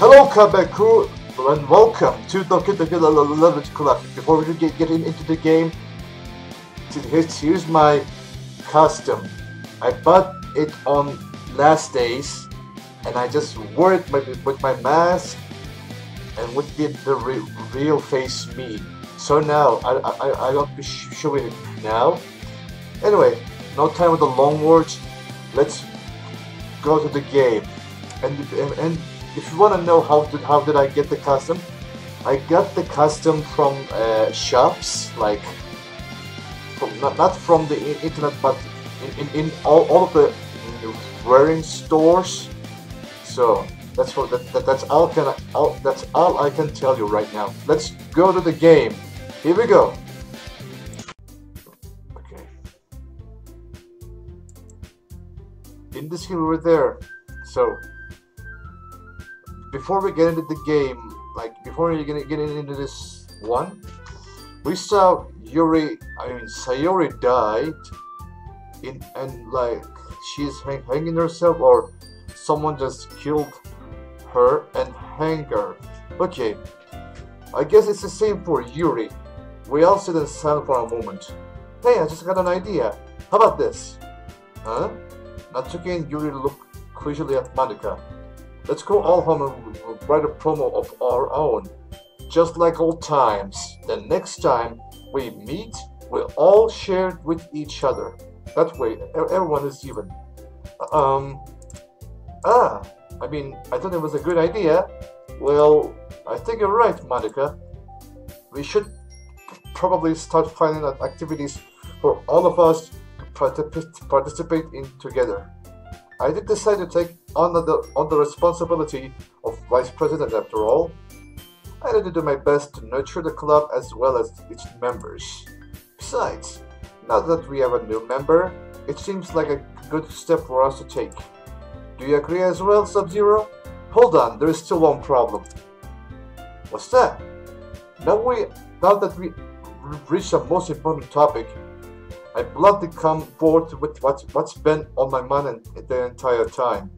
Hello, Combat Crew, and welcome to Doki Doki Club. Before we get into the game, here's my costume. I bought it on last days, and I just wore it with my mask and with the real face me. So now I won't be showing it now. Anyway, no time with the long words. Let's go to the game. And if you want to know how did I get the costume, I got the costume from shops, like not from the internet, but in all of the wearing stores. So that's all I can tell you right now. Let's go to the game. Here we go. Okay. In this game over there. So before we get into the game, like before you get into this one, we saw Sayori died, and like she's hanging herself, or someone just killed her and hanged her. Okay, I guess it's the same for Yuri. We all sit in silence for a moment. Hey, I just got an idea. How about this? Huh? Natsuki and Yuri look quizzically at Monika. Let's go all home and write a promo of our own, just like old times. The next time we meet, we'll all share it with each other. That way, everyone is even. I mean, I thought it was a good idea. Well, I think you're right, Monika. We should probably start finding activities for all of us to participate in together. I did decide to take on the responsibility of vice president after all. I need to do my best to nurture the club as well as its members. Besides, now that we have a new member, it seems like a good step for us to take. Do you agree as well, Sub-Zero? Hold on, there is still one problem. What's that? Now that we reached the most important topic, I bluntly come forward with what's been on my mind the entire time.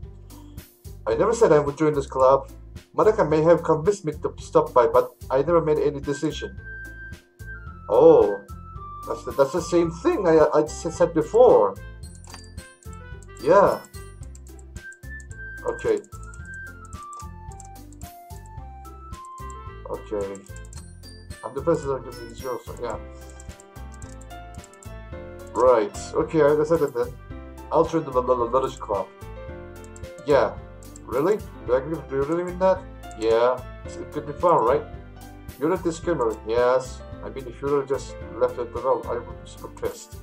I never said I would join this club. Monika may have convinced me to stop by, but I never made any decision. Oh, that's the same thing I said before. Yeah. Okay. Okay. I'm the president of the show, so yeah. Right, okay, I decided then. I'll join the Lufca Club. Yeah, really? Do you really mean that? Yeah, it could be fun, right? You're a disclaimer, yes. I mean, if you would have just left it alone, I would be super pissed.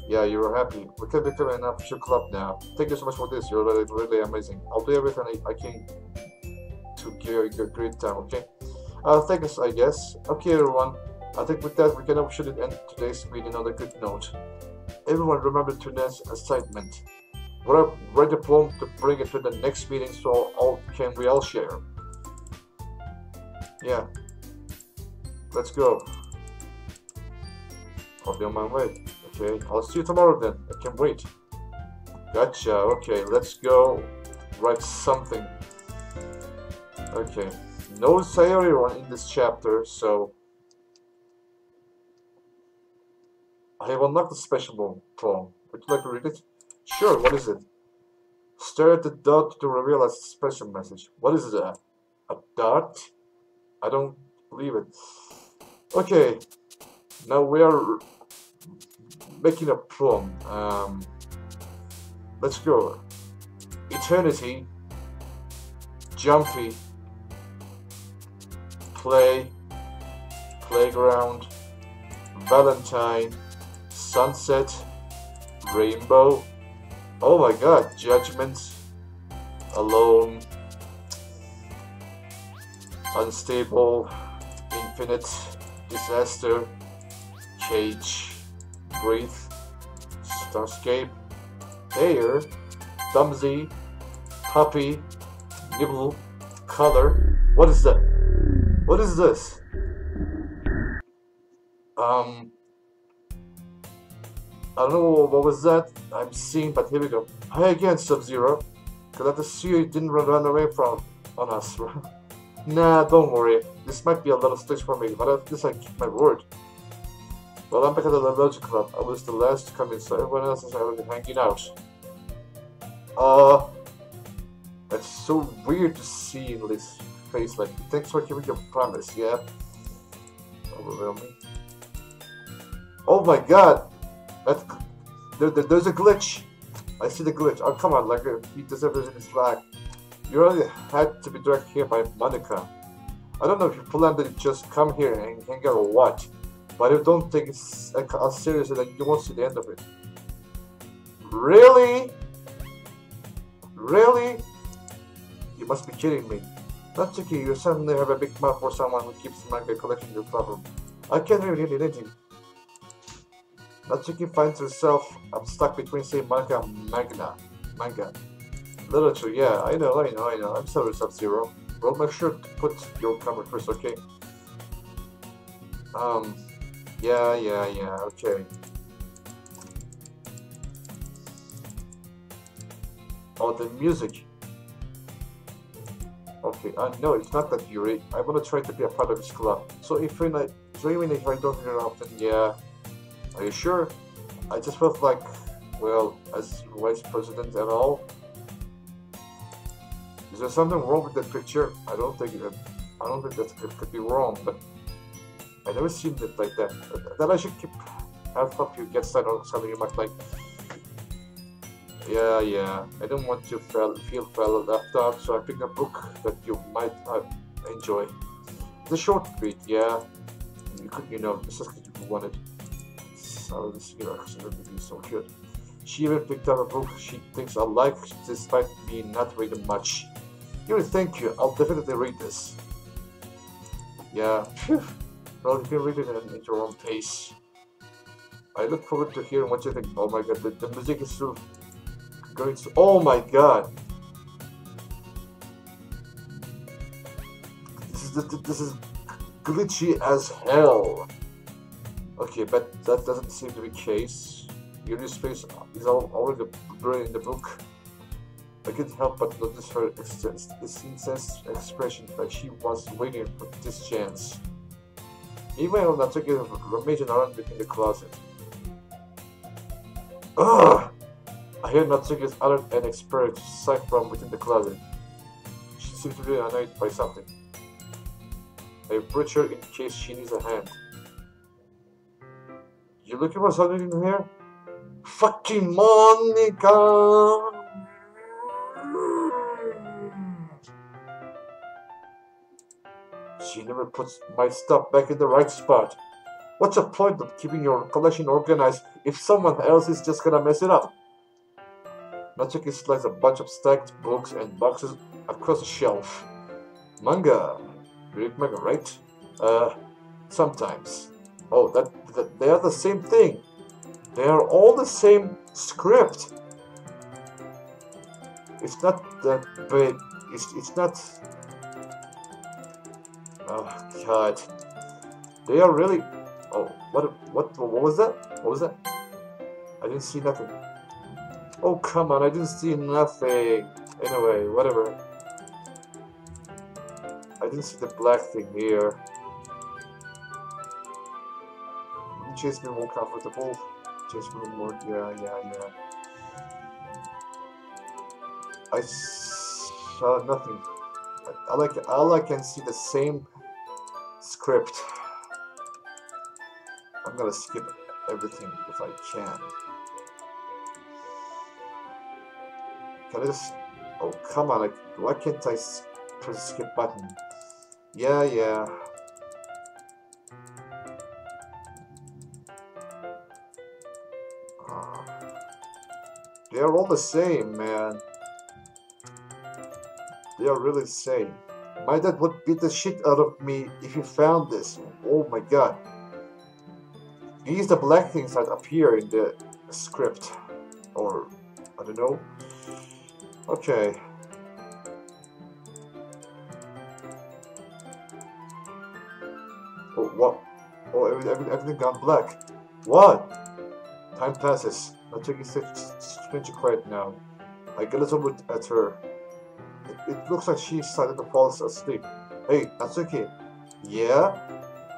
Yeah, you were happy. We can become an official club now. Thank you so much for this, you're really amazing. I'll do everything I can to give you a great time, okay? Thanks, I guess. Okay, everyone. I think with that, we can officially end today's meeting on a good note. Everyone remember tonight's assignment. Write the poem to bring it to the next meeting so we all share. Yeah. Let's go. I'll be on my way. Okay, I'll see you tomorrow then. I can't wait. Gotcha. Okay, let's go write something. Okay. No Sayori in this chapter, so I have unlocked the special poem. Would you like to read it? Sure, what is it? Stare at the dot to reveal a special message. What is that? A dot? I don't believe it. Okay, now we are making a poem. Let's go. Eternity, Jumpy, Play, Playground, Valentine, Sunset, Rainbow, oh my god, Judgment, Alone, Unstable, Infinite, Disaster, Cage, Breathe, Starscape, Air, Dumsy, Puppy, Nibble, Color. What is that? What is this? I don't know what was that I'm seeing, but here we go. Hi again, Sub-Zero. Glad to see you didn't run away from on us. Nah, don't worry. This might be a little stage for me, but at least I keep my word. Well, I'm back at the Logic Club. I was the last to come in, so everyone else is already hanging out. That's so weird to see in this face. Like, thanks for keeping your promise, yeah? Overwhelming. Oh my god! There's a glitch! I see the glitch. Oh, come on, like, he deserves it in his flag. You really had to be dragged here by Monika. I don't know if you plan to just come here and hang out or what, but if you don't take it as seriously, then you won't see the end of it. Really? Really? You must be kidding me. Natsuki, you suddenly have a big mouth for someone who keeps manga collection in your clubroom. I can't really read anything. Natsuki finds herself stuck between, say, manga and manga. Literature, yeah, I know. I'm sorry, Sub-Zero. Well, make sure to put your comment first, okay? Yeah, okay. Oh, the music. Okay, no, it's not that, Yuri. I want to try to be a part of this club. So even if I don't hear often, yeah. Are you sure? I just felt like, well, as vice president and all. Is there something wrong with that picture? I don't think that could be wrong, but I never seen it like that. That I should help you get started on something you might like. Yeah. I don't want you to feel left out, so I picked a book that you might enjoy. It's a short read, yeah. This is what you wanted. So this would be so cute. She even picked up a book she thinks I like, despite me not reading much. Yuri, thank you. I'll definitely read this. Yeah. Well, you can read it at your own pace. I look forward to hearing what you think. Oh my god, the music is so going to... Oh my god! This is glitchy as hell. Okay, but that doesn't seem to be the case. Yuri's face is already buried in the book. I couldn't help but notice her incensed expression, like she was waiting for this chance. Meanwhile, Natsuki was rummaging around within the closet. Ugh! I hear Natsuki's alert and expert sigh from within the closet. She seems to be annoyed by something. I approach her in case she needs a hand. You looking for something in here? Fucking Monika! She never puts my stuff back in the right spot. What's the point of keeping your collection organized if someone else is just gonna mess it up? Natsuki slides a bunch of stacked books and boxes across the shelf. Manga. You read manga, right? Sometimes. Oh, they are the same thing. They are all the same script. It's not that big. It's not... Oh god. They are really... Oh, what was that? What was that? I didn't see nothing. Oh, come on, I didn't see nothing. Anyway, whatever. I didn't see the black thing here. You chase me more comfortable. Chase me more, yeah. I saw nothing. All I can see the same script. I'm gonna skip everything if I can. Can I just... Oh, come on, why can't I press the skip button? Yeah. They're all the same, man. They are really the same. My dad would beat the shit out of me if he found this. Oh my god. These are the black things that appear in the script. Or, I don't know. Okay. Oh, what? Oh, everything gone black. What? Time passes. Natsuki is strangely quiet now. I glance over at her. it looks like she started to fall asleep. Hey, Natsuki. Yeah?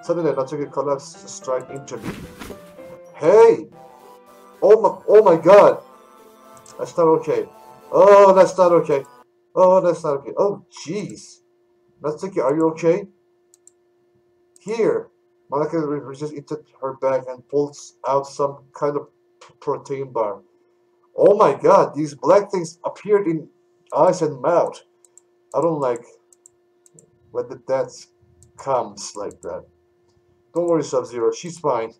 Suddenly, Natsuki collapsed to strike into me. Hey! Oh my god! That's not okay. Oh, that's not okay. Oh, that's not okay. Oh, jeez. Natsuki, are you okay? Here. Monika reaches into her bag and pulls out some kind of protein bar. Oh my god, these black things appeared in eyes and mouth. I don't like when the death comes like that. Don't worry, Sub-Zero, she's fine.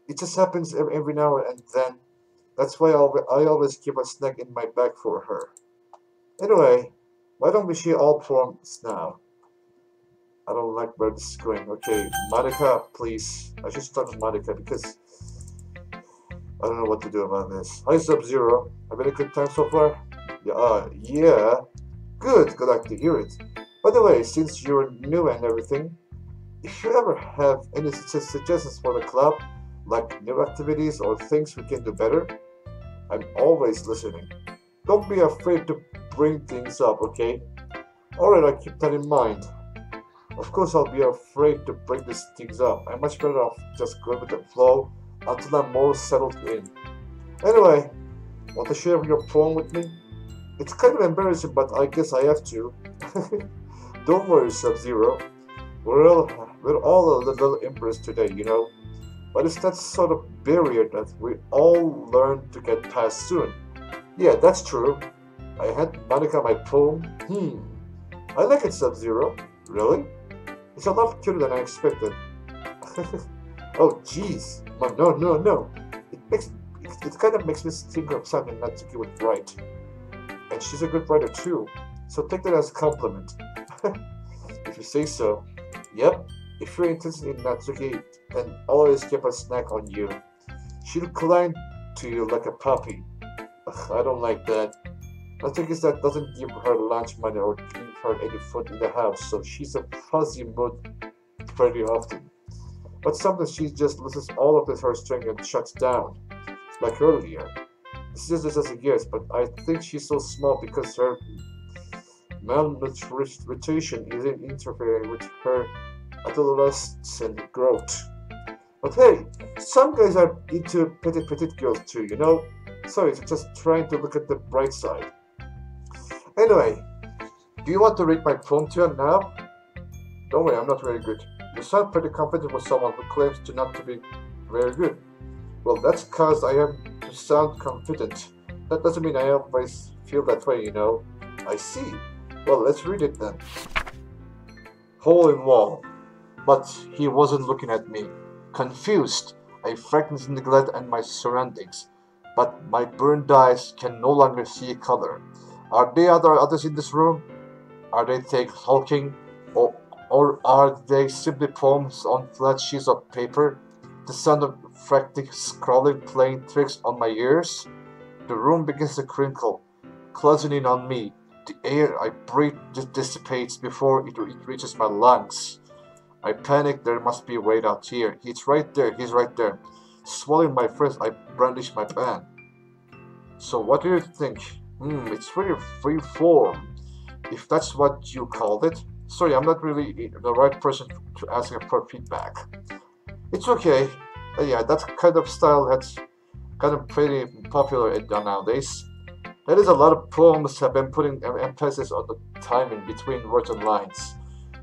It just happens every now and then. That's why I always keep a snack in my bag for her. Anyway, why don't we share all forms now? I don't like where this is going. Okay, Monika, please. I should start with Monika because I don't know what to do about this. Hi, Sub-Zero. Having a good time so far? Yeah. Good luck to hear it. By the way, since you're new and everything, if you ever have any suggestions for the club, like new activities or things we can do better, I'm always listening. Don't be afraid to bring things up, okay? Alright, I'll keep that in mind. Of course, I'll be afraid to bring these things up. I'm much better off just going with the flow until I'm more settled in. Anyway, want to share your phone with me? It's kind of embarrassing, but I guess I have to. Don't worry, Sub-Zero. We're all a little embarrassed today, you know. But it's that sort of barrier that we all learn to get past soon. Yeah, that's true. I had Monika my poem. I like it, Sub-Zero. Really? It's a lot cuter than I expected. Oh, jeez. No. It kind of makes me think of something Natsuki would write. And she's a good writer too. So take that as a compliment. If you say so. Yep. If you're interested in Natsuki, then always keep a snack on you. She'll cling to you like a puppy. Ugh, I don't like that. Natsuki that doesn't give her lunch money or give her any food in the house, so she's a fuzzy mood pretty often. But sometimes she just loses all of her strength and shuts down, like earlier. This is just a guess, but I think she's so small because her malnutrition isn't interfering with her adolescent growth. But hey, some guys are into petite girls too, you know? So it's just trying to look at the bright side. Anyway, do you want to read my poem to you now? Don't worry, I'm not very good. You sound pretty confident for someone who claims to not to be very good. Well, that's cause I have to sound confident. That doesn't mean I always feel that way, you know. I see. Well, let's read it then. Hole in wall. But he wasn't looking at me. Confused, I fragmently glared at my surroundings. But my burned eyes can no longer see color. Are there others in this room? Are they talking? Or are they simply poems on flat sheets of paper? The sound of frantic scrawling playing tricks on my ears? The room begins to crinkle, closing in on me. The air I breathe dissipates before it reaches my lungs. I panic. There must be a way out here. He's right there. Swallowing my phrase, I brandish my pen. So what do you think? It's really free form, if that's what you called it. Sorry, I'm not really the right person to ask for feedback. It's okay. Yeah, that kind of style that's kind of pretty popular nowadays. That is, a lot of poems have been putting emphasis on the timing between words and lines.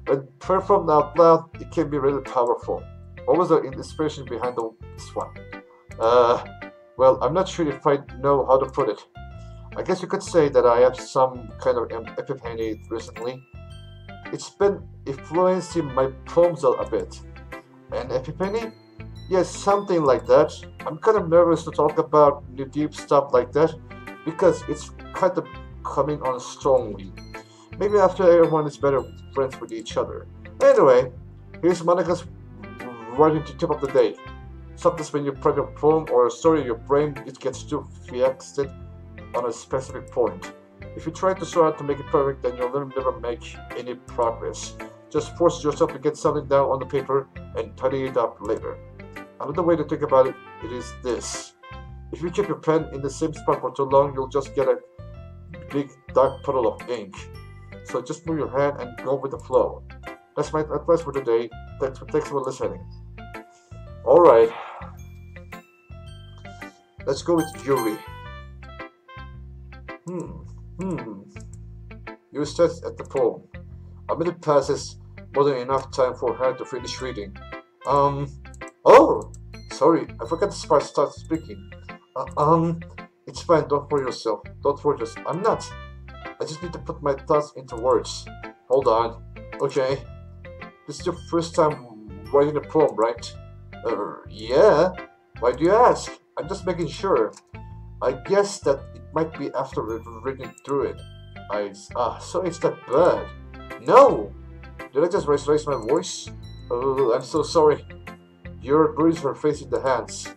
When performed out loud, it can be really powerful. What was the inspiration behind this one? Well, I'm not sure if I know how to put it. I guess you could say that I have some kind of epiphany recently. It's been influencing my poems a bit. An epiphany? Yes, something like that. I'm kind of nervous to talk about the deep stuff like that because it's kind of coming on strongly. Maybe after everyone is better friends with each other. Anyway, here's Monika's writing to tip of the day. Sometimes when you write a poem or a story, your brain it gets too fixated on a specific point. If you try so hard to make it perfect, then you'll never make any progress. Just force yourself to get something down on the paper and tidy it up later. Another way to think about it is this. If you keep your pen in the same spot for too long, you'll just get a big dark puddle of ink. so just move your hand and go with the flow. That's my advice for today. Thanks for listening. Alright, let's go with Yuri. You start at the poem. A minute passes, more than enough time for her to finish reading. Oh, sorry, I forgot to start speaking. It's fine, don't worry yourself. Don't worry yourself. I'm not. I just need to put my thoughts into words. Hold on. Okay. This is your first time writing a poem, right? Yeah. Why do you ask? I'm just making sure. I guess that it might be after reading through it. So it's that bad. No! Did I just raise my voice? I'm so sorry. Your bruises were facing the hands.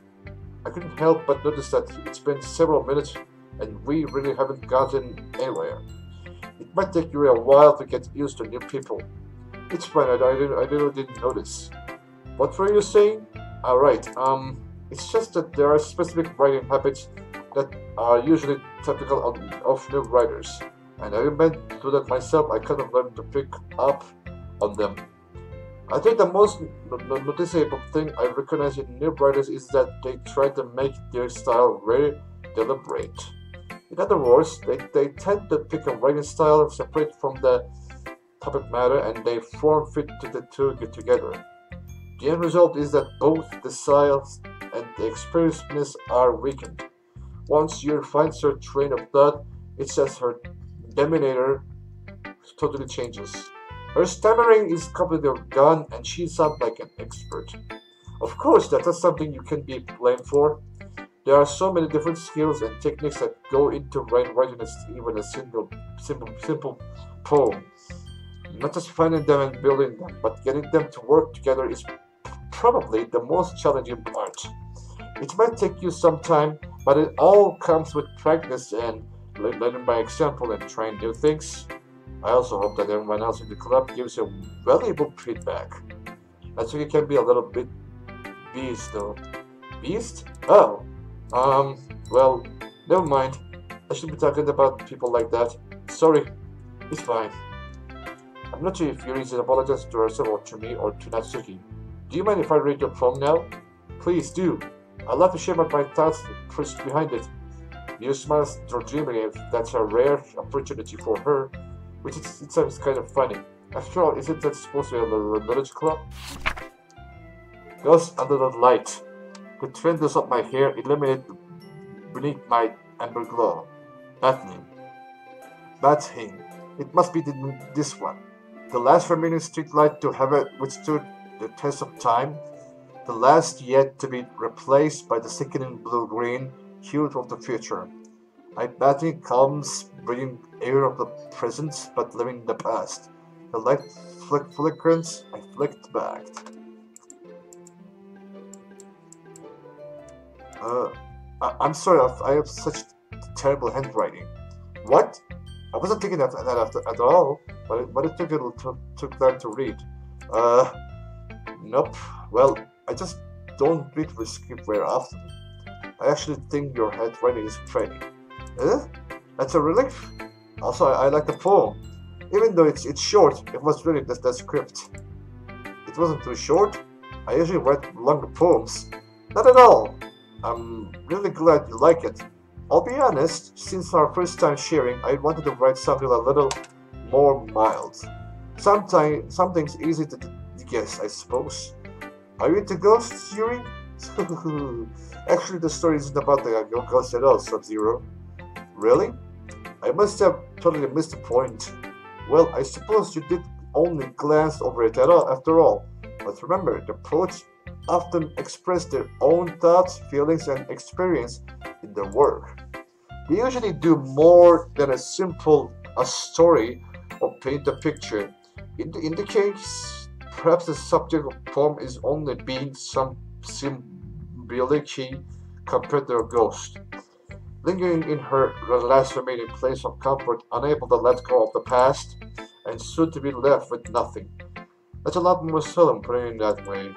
I couldn't help but notice that it's been several minutes and we really haven't gotten anywhere. It might take you a while to get used to new people. It's fine, I really didn't notice. What were you saying? Alright, it's just that there are specific writing habits that are usually typical of new writers. And having been through that myself, I kind of learned to pick up on them. I think the most noticeable thing I recognize in new writers is that they try to make their style very deliberate. In other words, they tend to pick a writing style separate from the topic matter and they form fit to the two get together. The end result is that both the style and the experiencedness are weakened. Once you finds her train of thought, it's as her demeanor totally changes. Her stammering is completely gone and she sounds like an expert. Of course, that's not something you can be blamed for. There are so many different skills and techniques that go into writing even a simple poem. Not just finding them and building them, but getting them to work together is probably the most challenging part. It might take you some time, but it all comes with practice and learning by example and trying new things. I also hope that everyone else in the club gives you valuable feedback. Natsuki can be a little bit beast though. Beast? Oh. Well, never mind. I shouldn't be talking about people like that. Sorry. It's fine. I'm not sure if Yuri is apologizing to herself or to me or to Natsuki. Do you mind if I read your poem now? Please do. I'd love to share my thoughts behind it. You smiles dreamily. That's a rare opportunity for her, which it sounds kind of funny. After all, isn't that supposed to be a village club? Goes under the light. The trendles of my hair illuminate beneath my amber glow. Bathing. It must be this one. The last remaining streetlight to have withstood the test of time. The last yet to be replaced by the sickening blue-green hue of the future. My bathing calms, breathing air of the present, but living in the past. The light flickerance, I flicked back. I'm sorry, I have such terrible handwriting. What? I wasn't thinking that at all, but it took time to read. Nope. Well, I just don't read the script very often. I actually think your handwriting is pretty. That's a relief. Also, I like the poem. Even though it's short, it was really the script. It wasn't too short. I usually write longer poems. Not at all. I'm really glad you like it. I'll be honest, since our first time sharing, I wanted to write something a little more mild. Something's easy to guess, I suppose. Are you into ghosts, Yuri? Actually, the story isn't about the ghost at all, Sub-Zero. Really? I must have totally missed the point. Well, I suppose you did only glance over it after all. But remember, the poets often express their own thoughts, feelings, and experience in their work. They usually do more than a story or paint a picture. In the case, perhaps the subject of the poem is only being some symbolic compared to a ghost, lingering in her last remaining place of comfort, unable to let go of the past, and soon to be left with nothing. That's a lot more solemn putting it that way.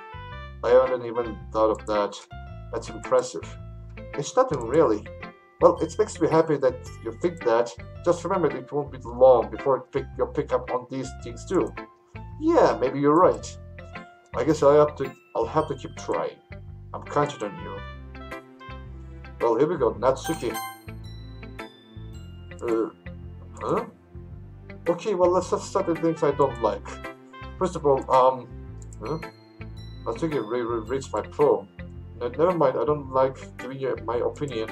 I hadn't even thought of that. That's impressive. It's nothing really. Well, it makes me happy that you think that. Just remember that it won't be long before you'll pick up on these things too. Yeah, maybe you're right. I guess I'll have to keep trying. I'm counting on you. Well, here we go, Natsuki. Huh? Okay, well, let's just start with things I don't like. First of all, huh? Natsuki reads my poem. Never mind, I don't like giving you my opinion.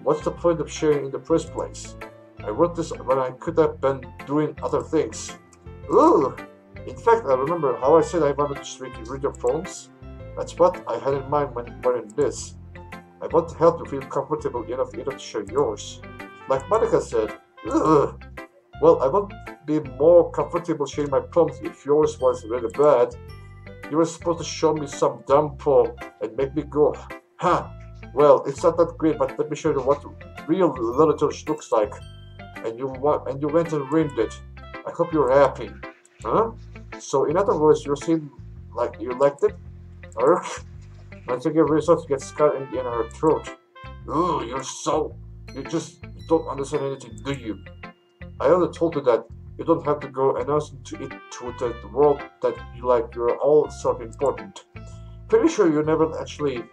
What's the point of sharing in the first place? I wrote this when I could have been doing other things. Ooh! In fact, I remember how I said I wanted to read your poems. That's what I had in mind when writing this. I want to help you feel comfortable enough to share yours. Like Monika said, ugh. Well, I won't be more comfortable sharing my poems if yours was really bad. You were supposed to show me some dumb poem and make me go, huh? Well, it's not that great, but let me show you what real literature looks like. And you went and ruined it. I hope you're happy, huh? So, in other words, you seem like you liked it. Urk. Until your results get scarred in her throat. Ooh, you just don't understand anything, do you? I only told you that you don't have to go announcing to the world that you're all self-important. Pretty sure you never actually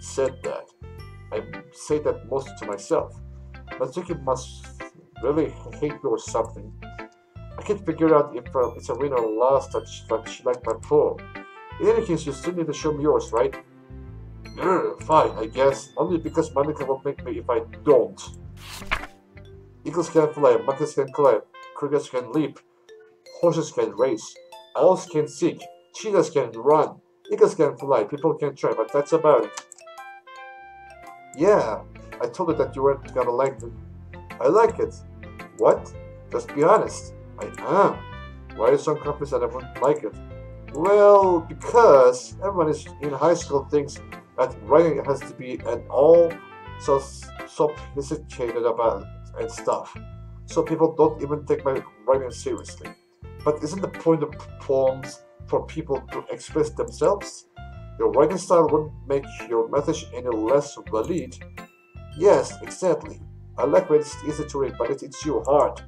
said that. I say that mostly to myself. Natsuki must really hate you or something. I can't figure out if it's a win or a loss that she liked my poem. In any case, you still need to show me yours, right? Fine, I guess. Only because Monika will make me if I don't. Eagles can fly, monkeys can climb, crickets can leap, horses can race, owls can seek, cheetahs can run, eagles can fly, people can try, but that's about it. Yeah, I told you that you weren't gonna like it. I like it. What? Just be honest. I am. Why are you so confident that I wouldn't like it? Well, because everyone in high school thinks that writing has to be an all so sophisticated about and stuff. So people don't even take my writing seriously. But isn't the point of poems for people to express themselves? Your writing style wouldn't make your message any less valid. Yes, exactly. I like when it's easy to read, but it hits you hard.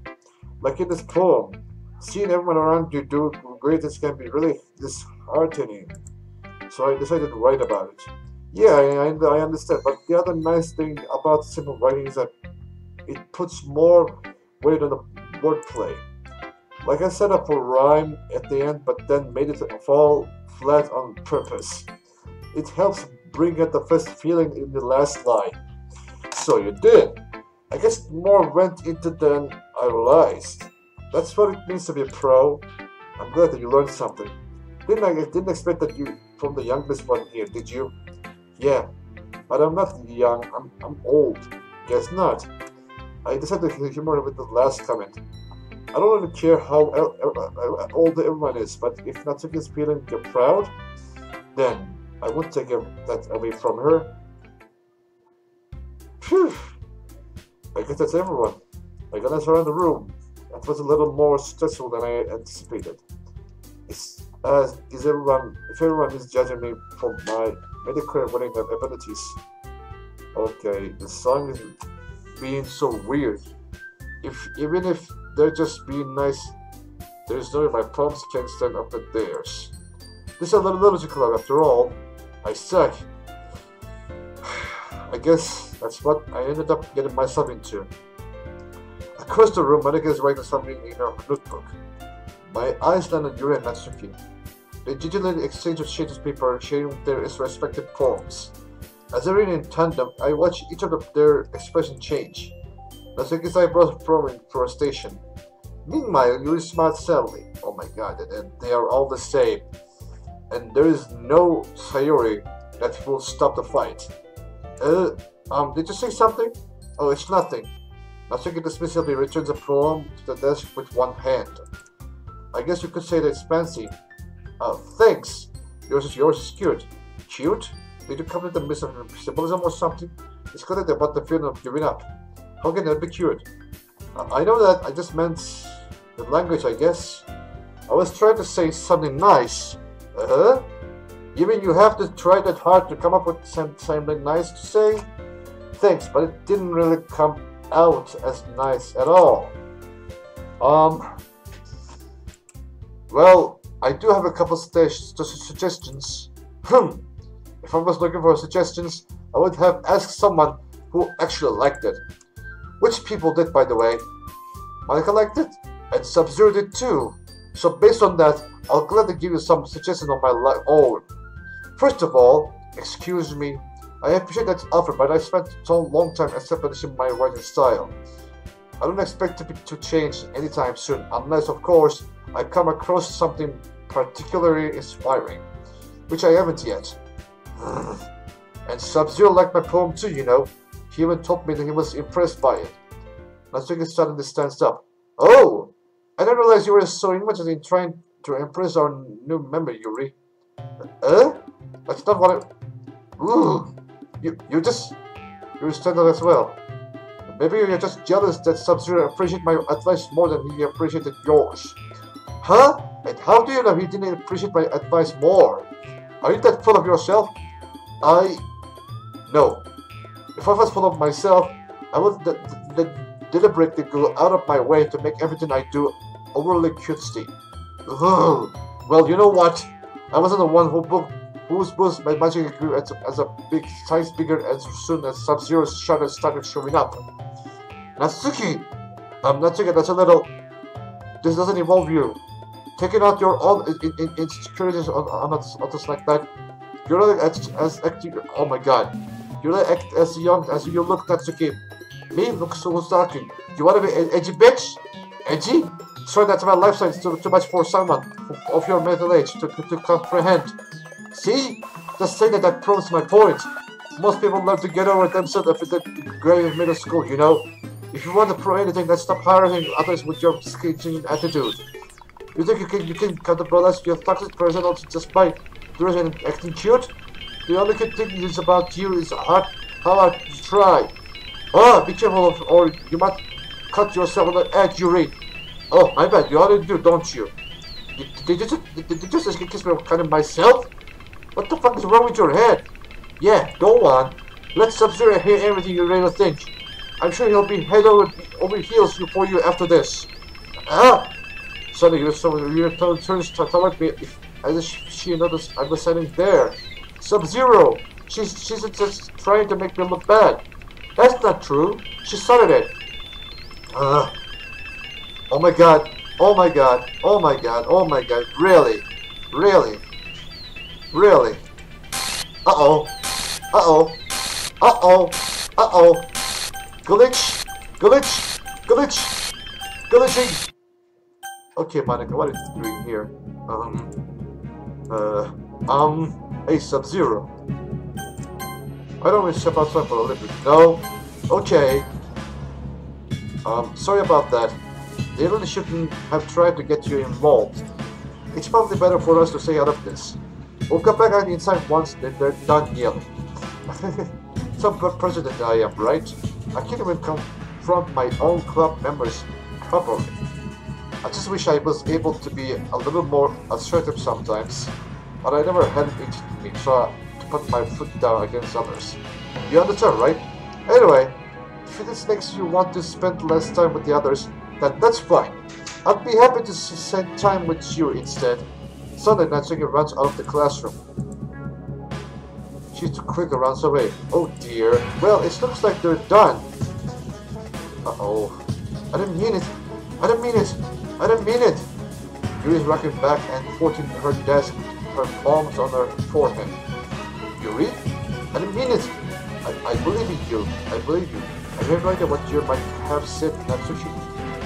Like in this poem, seeing everyone around you do greatness can be really disheartening. So I decided to write about it. Yeah, I understand, but the other nice thing about simple writing is that it puts more weight on the wordplay. Like I set up a rhyme at the end, but then made it fall flat on purpose. It helps bring out the first feeling in the last line. So you did. I guess more went into than I realized. That's what it means to be a pro. I'm glad that you learned something. Didn't expect that you from the youngest one here, did you? Yeah, but I'm not young. I'm old. Guess not. I decided to humor with the last comment. I don't really care how old everyone is, but if Natsuki is feeling proud, then I won't take that away from her. Phew. I guess that's everyone. I glanced around the room. That was a little more stressful than I anticipated. If everyone is judging me for my mediocre winning abilities. Okay, the song is being so weird. Even if they're just being nice, there's no way my poems can stand up to theirs. This is a literature club after all. I suck. I guess that's what I ended up getting myself into. Across the room, Monika is writing something in her notebook. My eyes land on Yuri and Natsuki. They gingerly exchange shades of paper, sharing their respective poems. As they read in tandem, I watch each of their expression change. Natsuki's eyebrows furrowing for a station. Meanwhile, Yuri smiles sadly. Oh my god, and they are all the same. And there is no Sayori that will stop the fight. Did you say something? Oh, it's nothing. Natsuki dismissively returns a poem to the desk with one hand. I guess you could say that it's fancy. Thanks. Yours is cute. Cute? Did you come with a miss of symbolism or something? It's clearly about the feeling of giving up. How can that be cute? I know that, I just meant the language, I guess. I was trying to say something nice. You mean you have to try that hard to come up with something nice to say? thanks, but it didn't really come out as nice at all. Well, I do have a couple suggestions. If I was looking for suggestions, I would have asked someone who actually liked it. Which people did, by the way. Monika liked it, and Sub-Zero did too. So based on that, I'll gladly give you some suggestions on my own. First of all, excuse me, I appreciate that offer, but I spent so long time establishing my writing style. I don't expect it to change anytime soon, unless of course I come across something particularly inspiring, which I haven't yet. And Sub-Zero liked my poem too, you know. He even told me that he was impressed by it. Natsuki suddenly stands up. Oh! I didn't realize you were so interested in trying to impress our new member, Yuri. That's not what I... Ooh! You stand up as well. Maybe you're just jealous that Sub-Zero appreciated my advice more than he appreciated yours. Huh? And how do you know he didn't appreciate my advice more? Are you that full of yourself? No. If I was full of myself, I would deliberately go out of my way to make everything I do overly cutesy. Well, you know what? I wasn't the one whose boost my magic grew as a big size bigger as soon as Sub-Zero's shadow started showing up. Natsuki! Natsuki, that's a little... This doesn't involve you. Taking out your own insecurities on others like that. You're not as acting... Oh my god. You don't act as young as you look, Natsuki. Me? Look, so who's talking? You wanna be an edgy bitch? Edgy? Sorry, that's my lifestyle is too much for someone of your middle age to comprehend. See? Just say that proves my point. Most people learn to get over themselves after the grade in middle school, you know? If you want to prove anything, then stop hiring others with your skating attitude. You think you can capitalize your toxic personality just by dressing and acting cute? The only good thing is about you is how hard you try. Oh, be careful or you might cut yourself on the edge, Yuri. Oh, I bet you already do, don't you? Did you just accuse me of cutting myself? What the fuck is wrong with your head? Yeah, go on. Let Sub-Zero hear everything you really think. I'm sure he'll be head over heels for you after this. Suddenly your tone turns toward me as if she noticed I was standing there. Sub-Zero! She's just trying to make me look bad. That's not true. She started it. Oh my god. Oh my god. Oh my god. Oh my god. Really? Really? Really? Uh-oh. Uh-oh. Uh-oh. Uh-oh. Glitch. Glitch. Glitch. Glitching. Okay, Monika, what are you doing here? Hey, Sub-Zero. Why don't we step outside for a little bit? No? Okay. Sorry about that. They really shouldn't have tried to get you involved. It's probably better for us to stay out of this. We'll come back on the inside once they're done yelling. Some good president I am, right? I can't even confront my own club members properly. I just wish I was able to be a little more assertive sometimes, but I never had it in me, so to put my foot down against others. You understand, right? Anyway, if this makes you want to spend less time with the others, then that's fine. I'd be happy to spend time with you instead. Suddenly, Natsuki runs out of the classroom. She's too quick and runs away. Oh dear. Well, it looks like they're done. Uh-oh. I didn't mean it. I didn't mean it. I didn't mean it. Yuri's rocking back and forth in her desk, her palms on her forehead. Yuri? I didn't mean it. I believe in you. I believe you. I have no idea what you might have said, Natsuki.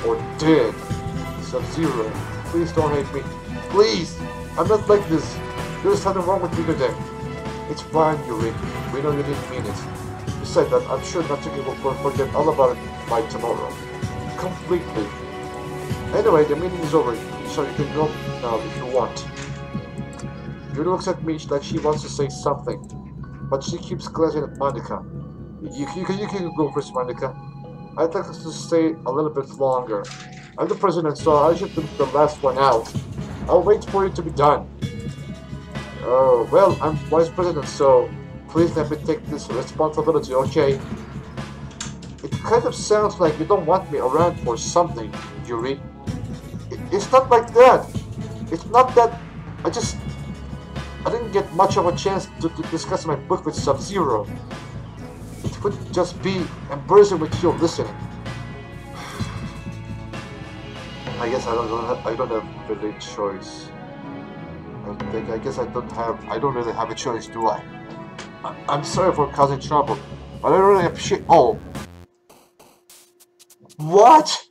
Or did. Sub-Zero, please don't hate me. Please! I'm not like this. There's something wrong with me today. It's fine, Yuri. We know you didn't mean it. Besides that, I'm sure Natsuki will forget all about it by tomorrow. Completely. Anyway, the meeting is over, so you can go now if you want. Yuri looks at me like she wants to say something, but she keeps glancing at Monika. You can go first, Monika. I'd like us to stay a little bit longer. I'm the president, so I should be the last one out. I'll wait for you to be done. Oh, well, I'm vice president, so please let me take this responsibility, okay? kind of sounds like you don't want me around for something, Yuri. It's not like that. It's not that. I didn't get much of a chance to discuss my book with Sub-Zero. It would just be embarrassing with you listening. I guess I don't have really choice. I guess I don't really have a choice, do I? I'm sorry for causing trouble, but I really appreciate. Oh, what?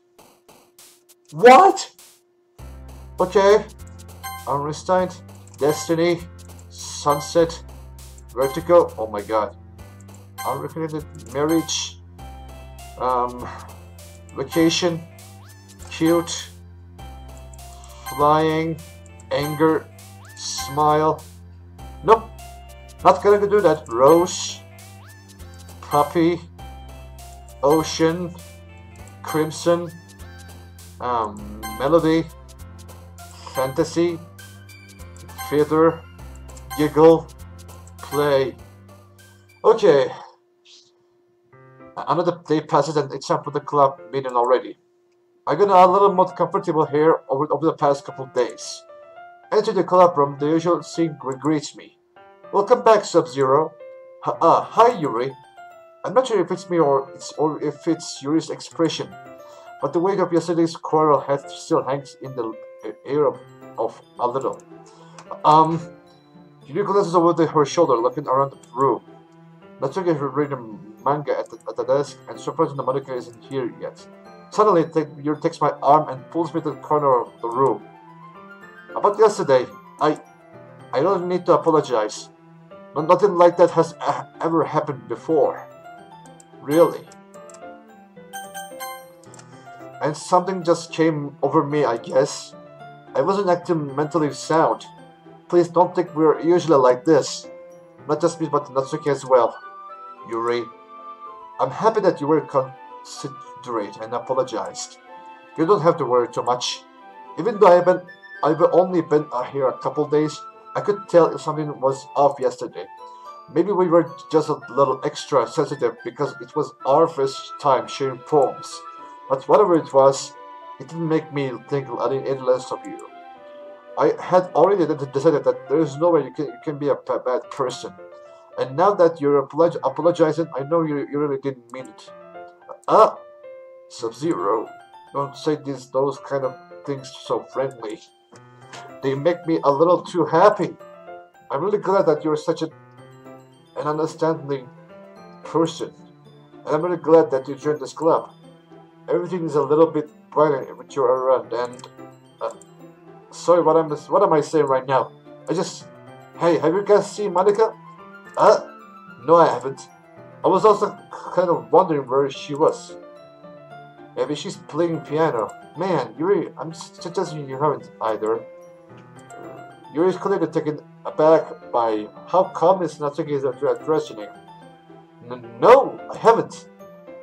What? Okay. Unrestrained, Destiny, Sunset, Vertigo. Oh my God. Unreconnected Marriage. Vacation. Cute. Flying. Anger. Smile. Nope. Not gonna do that. Rose. Puppy. Ocean. Crimson. Melody. Fantasy. Theater. Giggle. Play. Okay. Another day passes and it's time for the club meeting already. I got a little more comfortable here over the past couple of days. Enter the club room, the usual scene greets me. Welcome back, Sub-Zero. Hi, Yuri. I'm not sure if it's me or if it's Yuri's expression, but the weight of yesterday's quarrel still hangs in the air of a little. Yuri glances over her shoulder, looking around the room. Natsuki is reading manga at the desk, and surprised that Monika isn't here yet. Suddenly, Yuri takes my arm and pulls me to the corner of the room. About yesterday, I don't need to apologize. Nothing like that has ever happened before. Really. And something just came over me, I guess. I wasn't acting mentally sound. Please don't think we're usually like this. Not just me, but Natsuki as well. Yuri, I'm happy that you were considerate and apologized. You don't have to worry too much. Even though I've only been here a couple days, I could tell if something was off yesterday. Maybe we were just a little extra sensitive because it was our first time sharing poems. But whatever it was, it didn't make me think any less of you. I had already decided that there is no way you can be a bad person. And now that you're apologizing, I know you really didn't mean it. Sub-Zero, don't say those kind of things so friendly. They make me a little too happy. I'm really glad that you're such an understanding person. And I'm really glad that you joined this club. Everything is a little bit brighter with you around, and sorry, what am I saying right now? Hey, have you guys seen Monika? No, I haven't. I was also kind of wondering where she was. Maybe she's playing piano. Man, Yuri, I'm suggesting you haven't either. Yuri is clearly taken aback by how calmly Natsuki is addressing him. No, I haven't.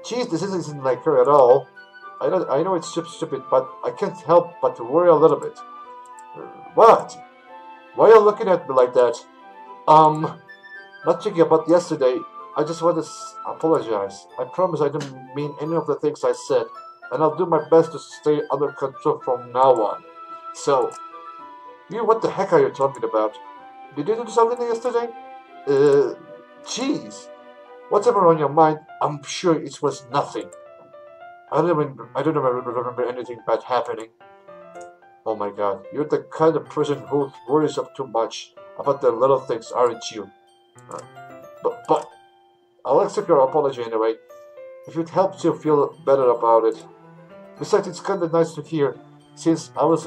Jeez, this isn't like her at all. I know it's stupid, but I can't help but to worry a little bit. What? Why are you looking at me like that? Natsuki, about yesterday, I just want to apologize. I promise I didn't mean any of the things I said, and I'll do my best to stay under control from now on. So, what the heck are you talking about? Did you do something yesterday? Jeez. Whatever on your mind, I'm sure it was nothing. I don't remember anything bad happening. Oh my God, you're the kind of person who worries up too much about the little things, aren't you? But I'll accept your apology anyway, if it helps you feel better about it. Besides, it's kind of nice to hear, since I was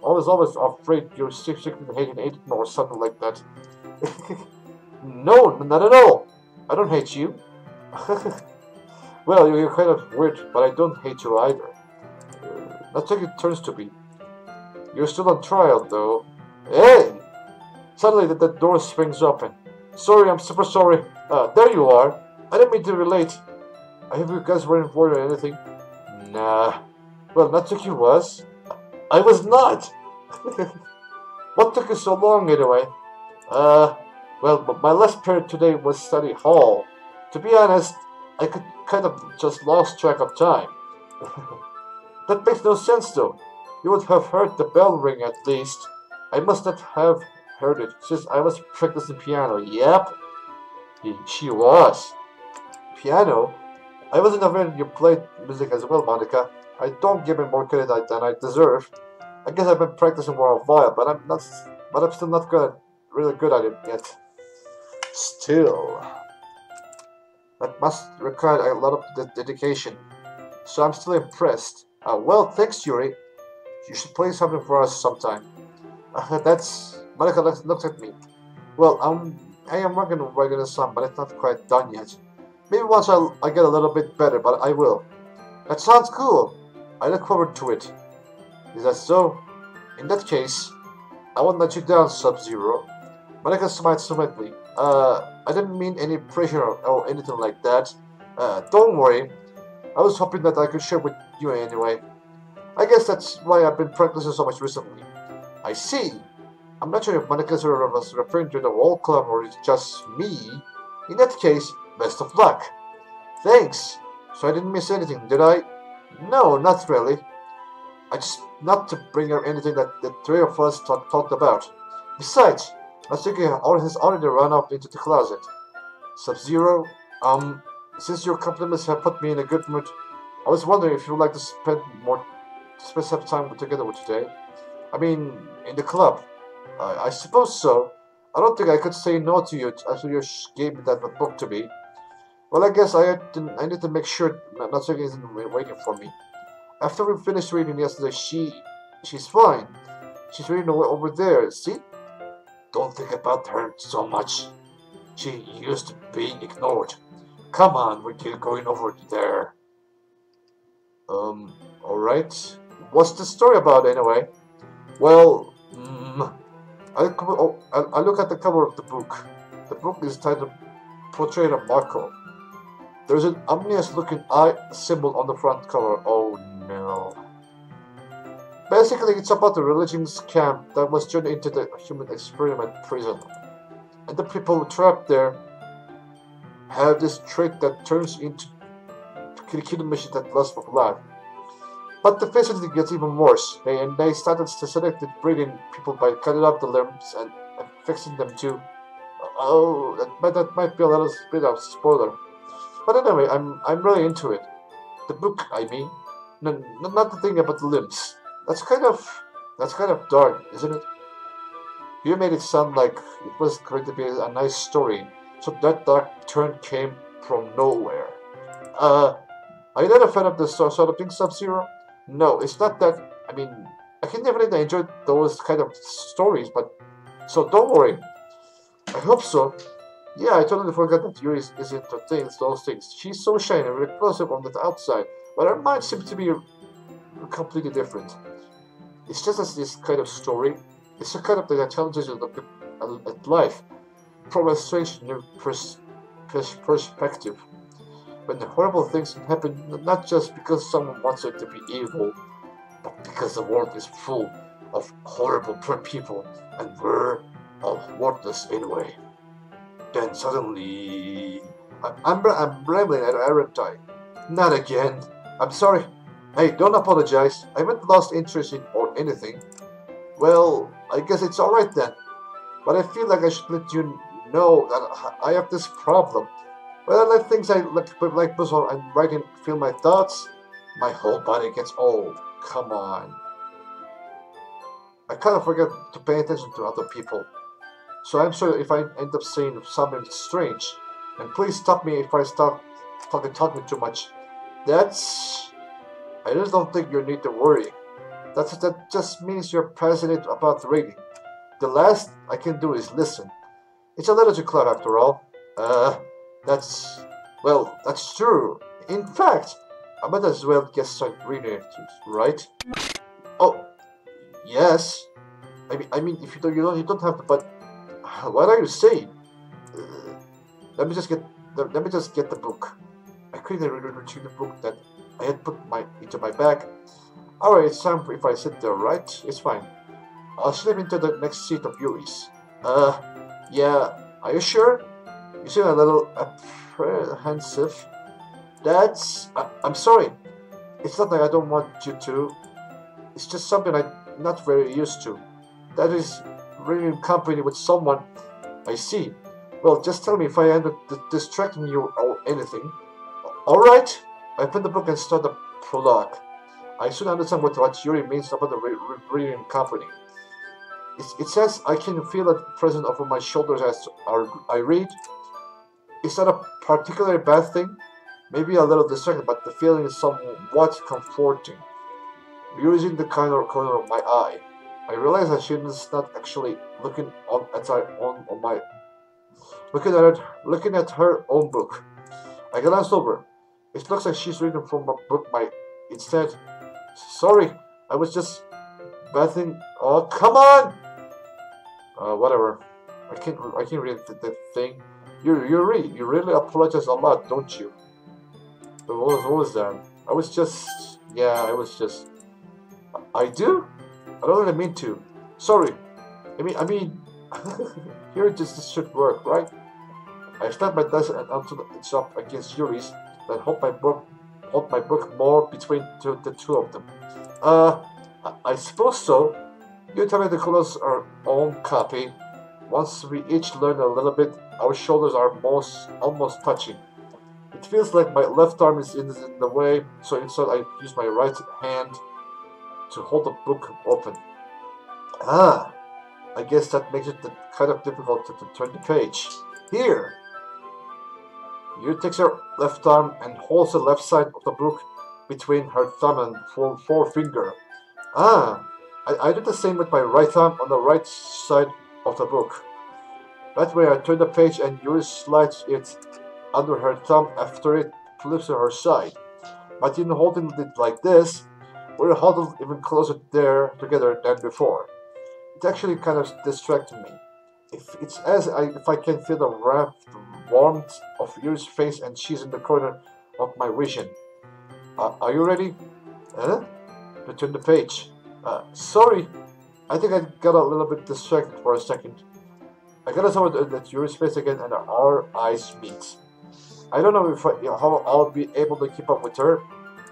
always afraid you're secretly hating me or something like that. No, not at all. I don't hate you. Well, you're kind of weird, but I don't hate you either. Natsuki turns to me. You're still on trial, though. Hey! Suddenly, the door swings open. Sorry, I'm super sorry. There you are. I didn't mean to be late. I hope you guys weren't worried or anything. Nah. Well, Natsuki was. I was not! What took you so long, anyway? Well, my last period today was study hall. To be honest, I could kind of just lost track of time. That makes no sense though. You would have heard the bell ring at least. I must not have heard it, since I was practicing piano. Yep, she was. Piano? I wasn't aware you played music as well, Monica. I don't give me more credit than I deserve. I guess I've been practicing for a while, but I'm still not really good at it yet. Still, that must require a lot of dedication. So I'm still impressed. Well, thanks, Yuri. You should play something for us sometime. That's Monica looks at me. Well, I am working on writing a song, but it's not quite done yet. Maybe once I get a little bit better, but I will. That sounds cool. I look forward to it. Is that so? In that case, I won't let you down, Sub-Zero. Monica smiled slightly. I didn't mean any pressure or anything like that. Don't worry. I was hoping that I could share with you anyway. I guess that's why I've been practicing so much recently. I see. I'm not sure if Monica was referring to the whole club or it's just me. In that case, best of luck. Thanks. So I didn't miss anything, did I? No, not really. I just not to bring up anything that the three of us talked about. Besides, Natsuki has already run off into the closet. Sub-Zero, since your compliments have put me in a good mood, I was wondering if you would like to spend some time together with today. I mean, in the club. I suppose so. I don't think I could say no to you after you gave me that book to me. Well, I guess I need to make sure Natsuki isn't waiting for me. After we finished reading yesterday, she's fine. She's reading over there, see? Don't think about her so much. She used to being ignored. Come on, we're going over there. Alright. What's the story about anyway? Well, I look at the cover of the book. The book is titled Portrait of Marco. There's an ominous looking eye symbol on the front cover. Oh no. Basically, it's about the religion's camp that was turned into the human experiment prison. And the people trapped there have this trait that turns into the killing machine that lusts for blood. But the facility gets even worse, and they started to select breeding people by cutting off the limbs and fixing them too. Oh, that might be a little bit of spoiler. But anyway, I'm really into it. The book, I mean. No, not the thing about the limbs. That's kind of dark, isn't it? You made it sound like it was going to be a nice story, so that dark turn came from nowhere. Are you not a fan of this sort of thing, Sub-Zero? No, it's not that. I mean, I can definitely enjoy those kind of stories, but so don't worry. I hope so. Yeah, I totally forgot that Yuri is into those things. She's so shy and repulsive on the outside, but her mind seems to be completely different. It's just as this kind of story. It's a kind of the challenges of life, from new perspective. When the horrible things happen, not just because someone wants it to be evil, but because the world is full of horrible people, and we're all worthless anyway. Then suddenly, I'm rambling, aren't I? Not again. I'm sorry. Hey, don't apologize. I haven't lost interest in or anything. Well, I guess it's alright then. But I feel like I should let you know that I have this problem. When I let things like puzzle and writing feel my thoughts, my whole body gets old. Come on. I kind of forget to pay attention to other people. So I'm sorry if I end up saying something strange. And please stop me if I start talking too much. I just don't think you need to worry. That just means you're passionate about reading. The last I can do is listen. It's a literature club after all. That's true. In fact, I might as well get started reading it, right? Oh, yes. I mean, if you don't have to. But what are you saying? Let me just get the book. I quickly retrieved the book that I had put into my bag. Alright, it's time if I sit there, right? It's fine. I'll slip into the next seat of Yuri's. Yeah. Are you sure? You seem a little apprehensive. I'm sorry. It's not that I don't want you to. It's just something I'm not very used to. That is really in company with someone. I see. Well, just tell me if I end up distracting you or anything. Alright. I opened the book and started the prologue. I soon understand what Yuri means about the reading company. It says I can feel it present over my shoulders as I read. It's not a particularly bad thing. Maybe a little distracting, but the feeling is somewhat comforting. Using the corner of my eye, I realize that she's not actually looking looking at her own book. I glance over. It looks like she's reading from a book instead. Sorry, I was just bathing. Oh, come on! Whatever. I can't read that thing. You really apologize a lot, don't you? But what was that? I was just. I do? I don't really mean to. Sorry. I mean, here this should work, right? I slapped my desk and until it's up against Yuri's, then hold my book more between the two of them. I suppose so. You tell me the colors are own copy. Once we each learn a little bit, our shoulders are almost touching. It feels like my left arm is in the way, so instead I use my right hand to hold the book open. Ah, I guess that makes it kind of difficult to turn the page. Here! Yuri takes her left arm and holds the left side of the book between her thumb and forefinger. Ah, I do the same with my right arm on the right side of the book. That way I turn the page and Yuri slides it under her thumb after it flips to her side. But in holding it like this, we're huddled even closer there together than before. It actually kind of distracts me. If I can feel the warmth of Yuri's face and she's in the corner of my vision. Are you ready? Huh? To turn the page. Sorry. I think I got a little bit distracted for a second. I gotta saw that Yuri's face again and our eyes meet. I don't know how I'll be able to keep up with her.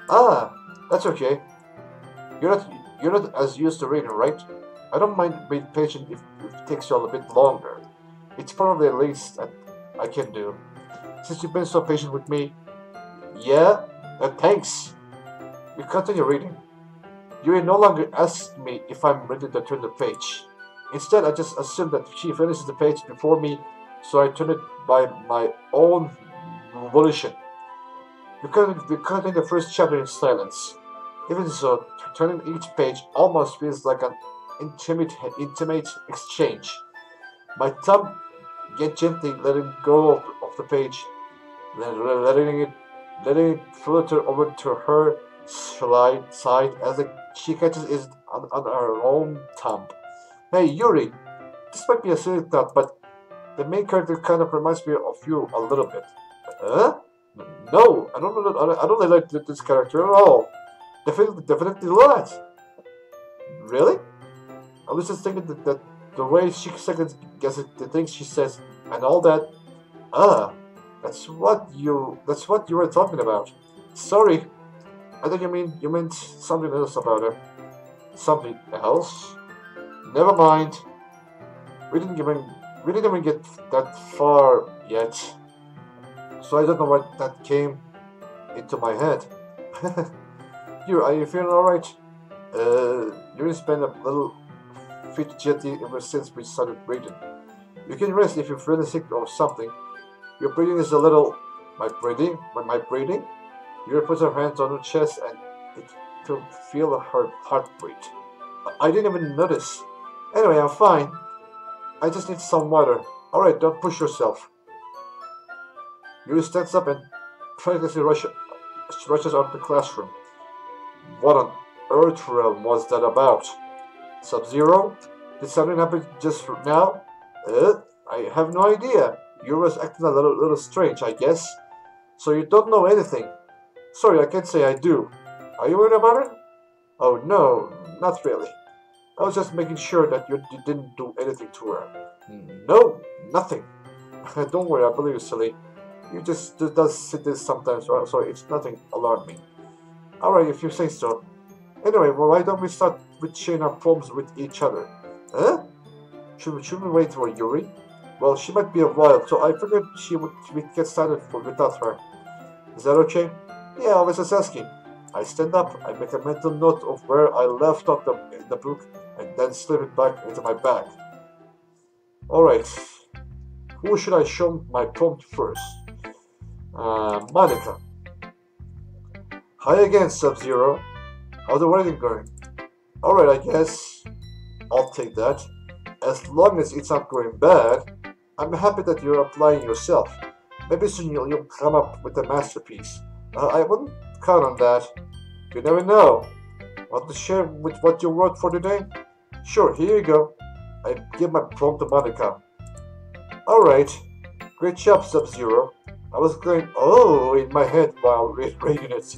Ah, that's okay. You're not as used to reading, right? I don't mind being patient if it takes you a little bit longer. It's probably the least I can do. Since you've been so patient with me. Yeah? Thanks. We continue reading. Yuri no longer asks me if I'm ready to turn the page. Instead, I just assume that she finishes the page before me, so I turn it by my own volition. We continue the first chapter in silence. Even so, turning each page almost feels like an intimate exchange. My thumb gently letting go of the page, letting it flutter over to her side as she catches it on her own thumb. Hey Yuri, this might be a silly thought, but the main character kind of reminds me of you a little bit. Huh? No, I don't really like this character at all. Definitely not. Really? I was just thinking that the way she second guesses the things she says and all that. That's what you were talking about. Sorry, I thought you meant something else about her. Something else? Never mind. We didn't even get that far yet, so I don't know what that came into my head. Yuri, are you feeling alright? Yuri's been a little fidgety ever since we started reading. You can rest if you're feeling sick or something. Your breathing is a little... My breathing? Yuri puts her hands on her chest and it to feel her heartbeat. I didn't even notice. Anyway, I'm fine. I just need some water. Alright, don't push yourself. Yuri stands up and practically rushes out of the classroom. What on earth realm was that about? Sub-Zero? Did something happen just now? I have no idea. Yuri was acting a little strange, I guess. So you don't know anything. Sorry, I can't say I do. Are you worried about it? Oh no, not really. I was just making sure that you didn't do anything to her. No, nothing. Don't worry, I believe you, silly. You just does sit this sometimes, so it's nothing alarming. Alright, if you say so. Anyway, well, why don't we start with sharing our problems with each other? Huh? Should we wait for Yuri? Well, she might be a while, so I figured we'd get started without her. Is that okay? Yeah, I was just asking. I stand up, I make a mental note of where I left off in the book, and then slip it back into my bag. Alright, who should I show my prompt first? Monika. Hi again, Sub-Zero. How's the wedding going? Alright, I guess I'll take that. As long as it's not going bad, I'm happy that you're applying yourself. Maybe soon you'll come up with a masterpiece. I wouldn't count on that. You never know. Want to share with what you wrote for today? Sure, here you go. I give my prompt to Monika. Alright. Great job, Sub-Zero. I was going, oh, in my head while reading it.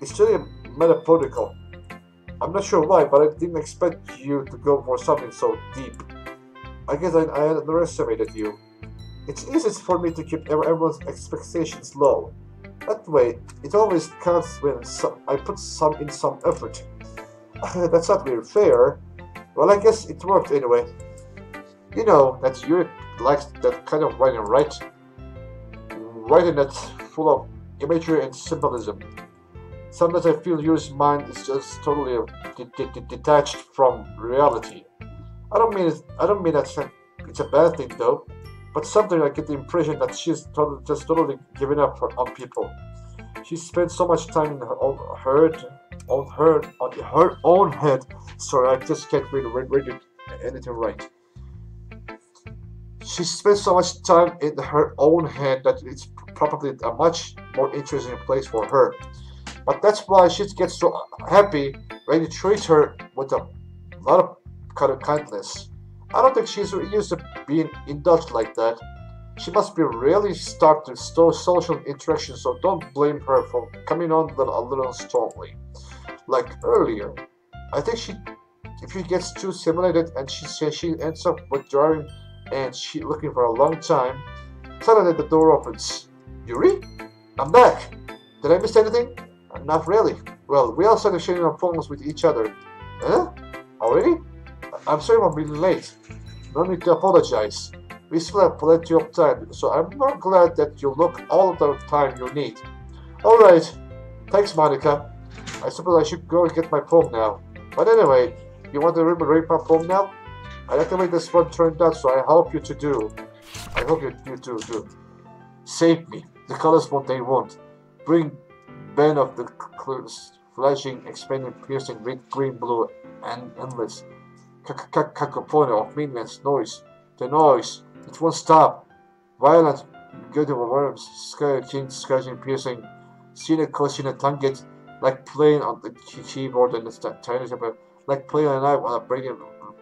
It's really metaphorical. I'm not sure why, but I didn't expect you to go for something so deep. I guess I underestimated you. It's easy for me to keep everyone's expectations low. That way, it always counts when I put some effort. That's not really fair. Well, I guess it worked anyway. You know that Yuri likes that kind of writing, right? Writing that's full of imagery and symbolism. Sometimes I feel Yuri's mind is just totally detached from reality. I don't mean that it's a bad thing though, but sometimes I get the impression that she's totally giving up on people. She spends so much time in her own head. Sorry, I just can't read anything right. She spends so much time in her own head that it's probably a much more interesting place for her. But that's why she gets so happy when you treat her with a lot of kindness. I don't think she's used to being indulged like that. She must be really starved to social interaction, so don't blame her for coming on a little strongly. Like earlier, I think if she gets too stimulated and she ends up withdrawing and she looking for a long time, suddenly the door opens. Yuri? I'm back! Did I miss anything? Not really. Well, we all started sharing our problems with each other. Huh? Already? I'm sorry I'm really late. No need to apologize. We still have plenty of time, so I'm not glad that you look all the time you need. Alright. Thanks, Monika. I suppose I should go and get my poem now. But anyway, you want to read my poem now? I like the way this one turned out, so I hope you do. I hope you do. Save me. The colors they won't. Bring Ben of the flashing, expanding, piercing, red, green, blue, and endless cacophony of meaningless noise. The noise, it won't stop. Violent, beautiful worms, scratching, piercing, scenic, cosine, tangent, like playing on the keyboard and the tiny paper, like playing a knife on a breaking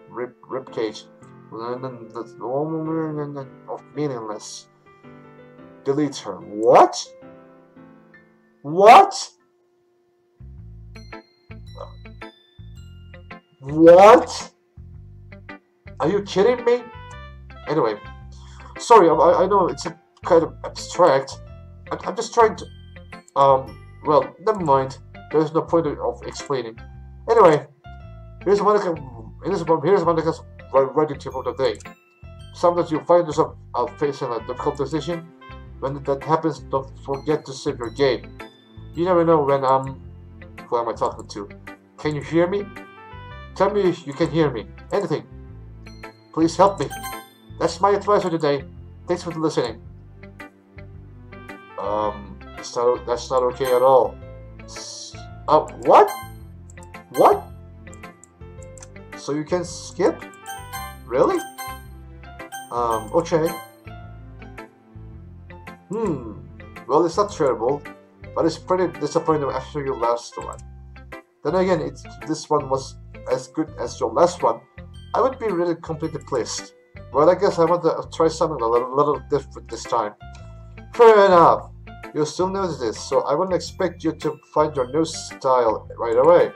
rib cage. Of meaningless. Delete her. What? What? What? Are you kidding me? Anyway, sorry, I know it's a kind of abstract. I'm just trying to, well, never mind. There's no point of explaining. Anyway, here's Monika's writing tip of the day. Sometimes you find yourself facing a difficult decision. When that happens, don't forget to save your game. You never know when who am I talking to? Can you hear me? Tell me if you can hear me. Anything. Please help me. That's my advice for today. Thanks for listening. That's not okay at all. What? What? So you can skip? Really? Okay. Well, it's not terrible, but it's pretty disappointing after your last one. Then again, this one was as good as your last one. I would be really completely pleased. Well, I guess I want to try something a little different this time. Fair enough. You still notice this, so I wouldn't expect you to find your new style right away.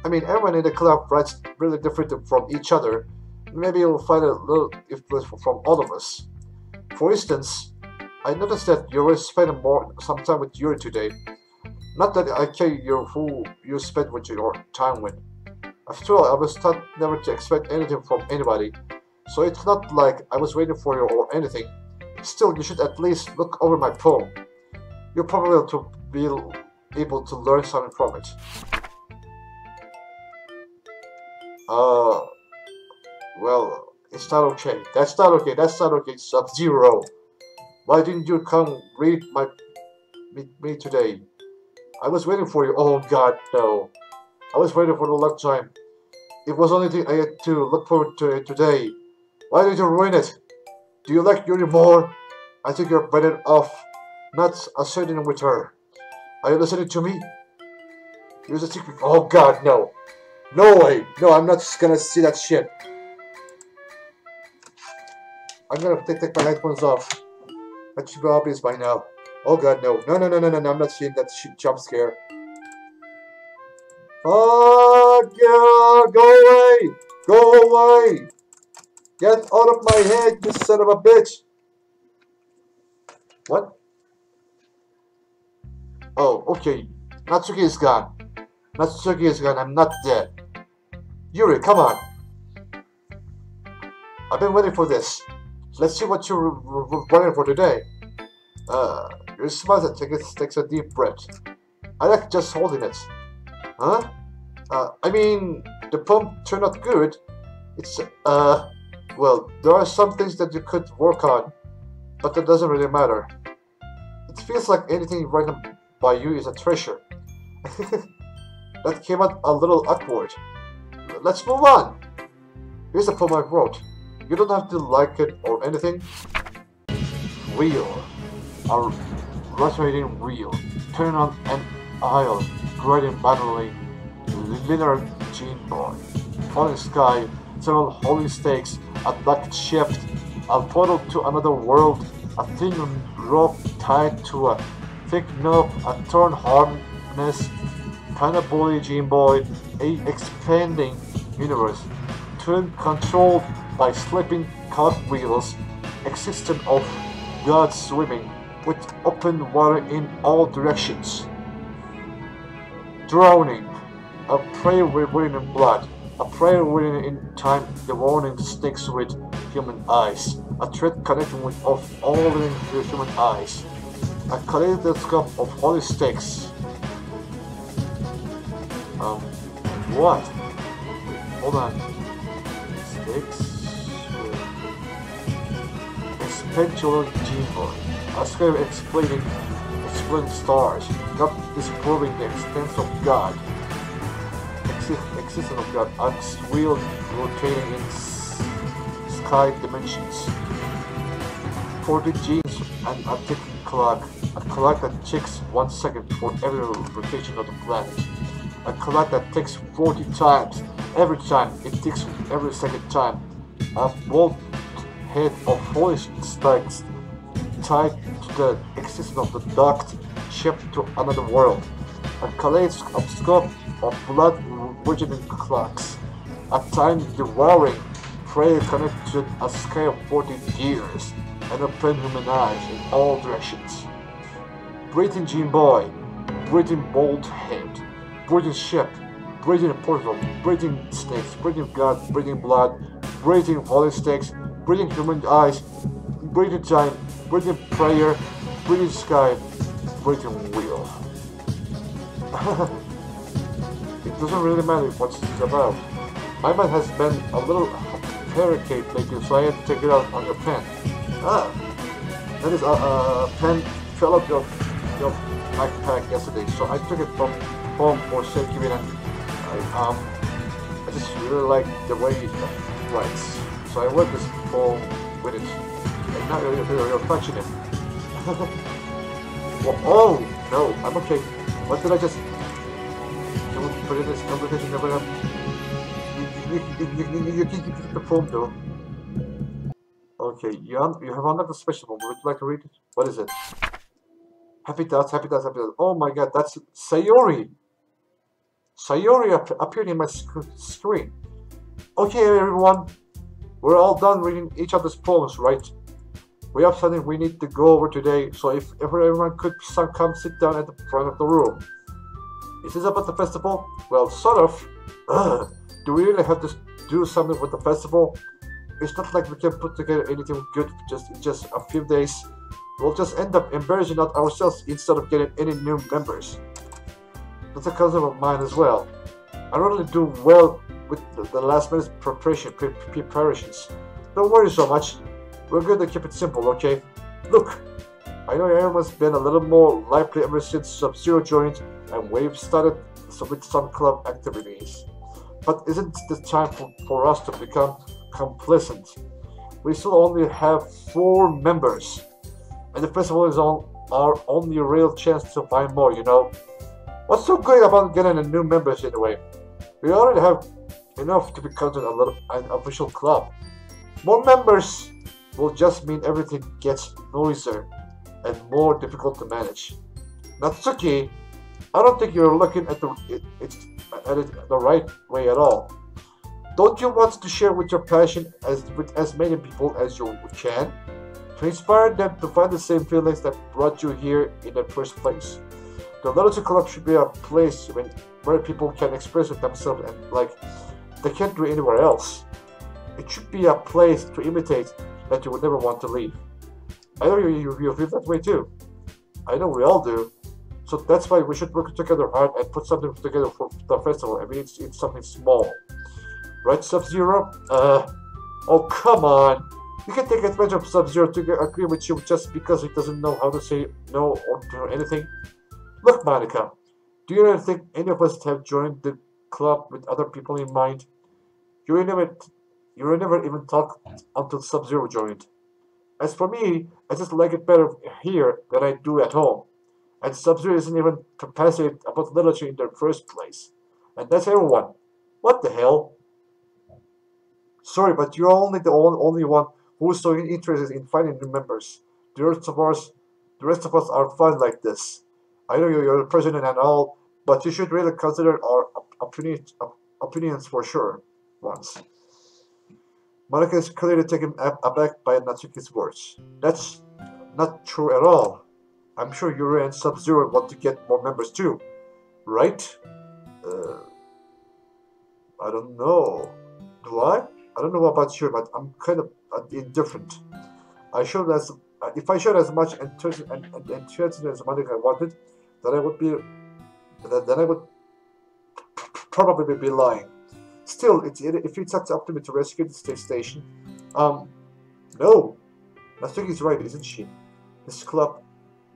I mean, everyone in the club writes really different from each other. Maybe you'll find a little influence from all of us. For instance, I noticed that you were spending some time with Yuri today. Not that I care who you spent with your time with. After all, I was taught never to expect anything from anybody, so it's not like I was waiting for you or anything. Still, you should at least look over my poem. You'll probably be able to learn something from it. Uh, well, it's not okay. That's not okay. That's not okay. Sub-Zero. Why didn't you come read me today? I was waiting for you. Oh God, no. I was waiting for a long time. It was only thing I had to look forward to it today. Why did you ruin it? Do you like Yuri more? I think you're better off not associating with her. Are you listening to me? You're just thinking, oh God, no. No way. No, I'm not just gonna see that shit. I'm gonna take my headphones off. That should be obvious by now. Oh God, no. No, no, no, no, no, no. I'm not seeing that shit jump scare. Fuck yeah! Go away! Go away! Get out of my head, you son of a bitch! What? Oh, okay. Natsuki is gone. Natsuki is gone. I'm not dead. Yuri, come on. I've been waiting for this. Let's see what you're running for today. Your smile takes a deep breath. I like just holding it. Huh? I mean, the poem turned out good. It's, well, there are some things that you could work on, but that doesn't really matter. It feels like anything written by you is a treasure. That came out a little awkward. Let's move on. Here's the poem I wrote. You don't have to like it or anything. Wheel. A rotating wheel. Turn on an aisle. Grading battling. Linear Gene Boy. Falling sky. Several holy stakes. A black shift. A portal to another world. A thin rope tied to a thick knob. A torn harness. Panaboli Gene Boy. A expanding universe. Twin controlled by slipping cartwheels. Existence of God swimming with open water in all directions. Drowning. A prayer written in blood. A prayer written in time. The warning sticks with human eyes. A thread connecting with all living human eyes. A kaleidoscope of holy stakes. What? Wait, hold on. Stakes? Spiritual Gene Boy. A square explaining stars, not disproving the existence of God. Existence of God. A wheel rotating in sky dimensions. 40 genes and a ticking clock. A clock that ticks 1 second for every rotation of the planet. A clock that ticks 40 times. Every time it ticks every second time. A bolt head of holy spikes tied to the existence of the docked ship to another world. A kaleidoscope of blood virgin clocks. A time devouring prey connected to a sky of 40 years and open human eyes in all directions. Breathing Gene Boy, breathing bolt head, breathing ship, breathing portal, breathing snakes, breathing God, breathing blood, breathing holy stakes, breathing human eyes, breathing time, breathing prayer, breathing sky, breathing wheel. It doesn't really matter what it's about. My mind has been a little barricade lately, so I had to take it out on your pen. Ah, that is a pen fell out your backpack yesterday, so I took it from home for safety and I just really like the way it writes. So I wrote this poem with it, and now you're touching it. Well, oh, no, I'm okay. What did I just... Can we put in this conversation never up? You can keep the poem though. Okay, you have unlocked a special poem. Would you like to read it? What is it? Happy thoughts, happy thoughts, happy thoughts. Oh my god, that's Sayori! Sayori appeared in my screen. Okay, everyone. We're all done reading each other's poems, right? We have something we need to go over today, so if everyone could come sit down at the front of the room. Is this about the festival? Well, sort of. Do we really have to do something with the festival? It's not like we can put together anything good just a few days. We'll just end up embarrassing ourselves instead of getting any new members. That's a concept of mine as well. I don't really do well with the last minute preparations. Don't worry so much. We're going to keep it simple, okay? Look, I know everyone's been a little more lively ever since Sub-Zero joined and we've started with some club activities. But isn't it time for us to become complacent? We still only have 4 members, and the festival is our only real chance to find more, you know? What's so great about getting a new members anyway? We already have enough to be considered an official club. More members will just mean everything gets noisier and more difficult to manage. Natsuki, I don't think you're looking at it the right way at all. Don't you want to share with your passion with as many people as you can? To inspire them to find the same feelings that brought you here in the first place. The Literature Club should be a place where people can express themselves and like they can't do anywhere else. It should be a place to imitate that you would never want to leave. I know you feel that way too. I know we all do. So that's why we should work together hard and put something together for the festival. I mean, it's something small. Right, Sub-Zero? Oh, come on. You can take advantage of Sub-Zero to agree with you just because he doesn't know how to say no or do anything. Look, Monika, do you really think any of us have joined the club with other people in mind? You never even talked until Sub-Zero joined. As for me, I just like it better here than I do at home. And Sub-Zero isn't even passionate about literature in the first place. And that's everyone. What the hell? Sorry, but you're only the only one who's so interested in finding new members. The rest of us are fine like this. I know you're the president and all, but you should really consider our opinions for sure. Once. Monika is clearly taken aback by Natsuki's words. That's not true at all. I'm sure Yuri and Sub-Zero want to get more members too, right? I don't know. Do I? I don't know about you, but I'm kind of indifferent. If I showed as much enthusiasm as Monika wanted, then I would probably be lying. Still, if it's up to me to rescue the space station, no, Natsuki is right, isn't she? This club,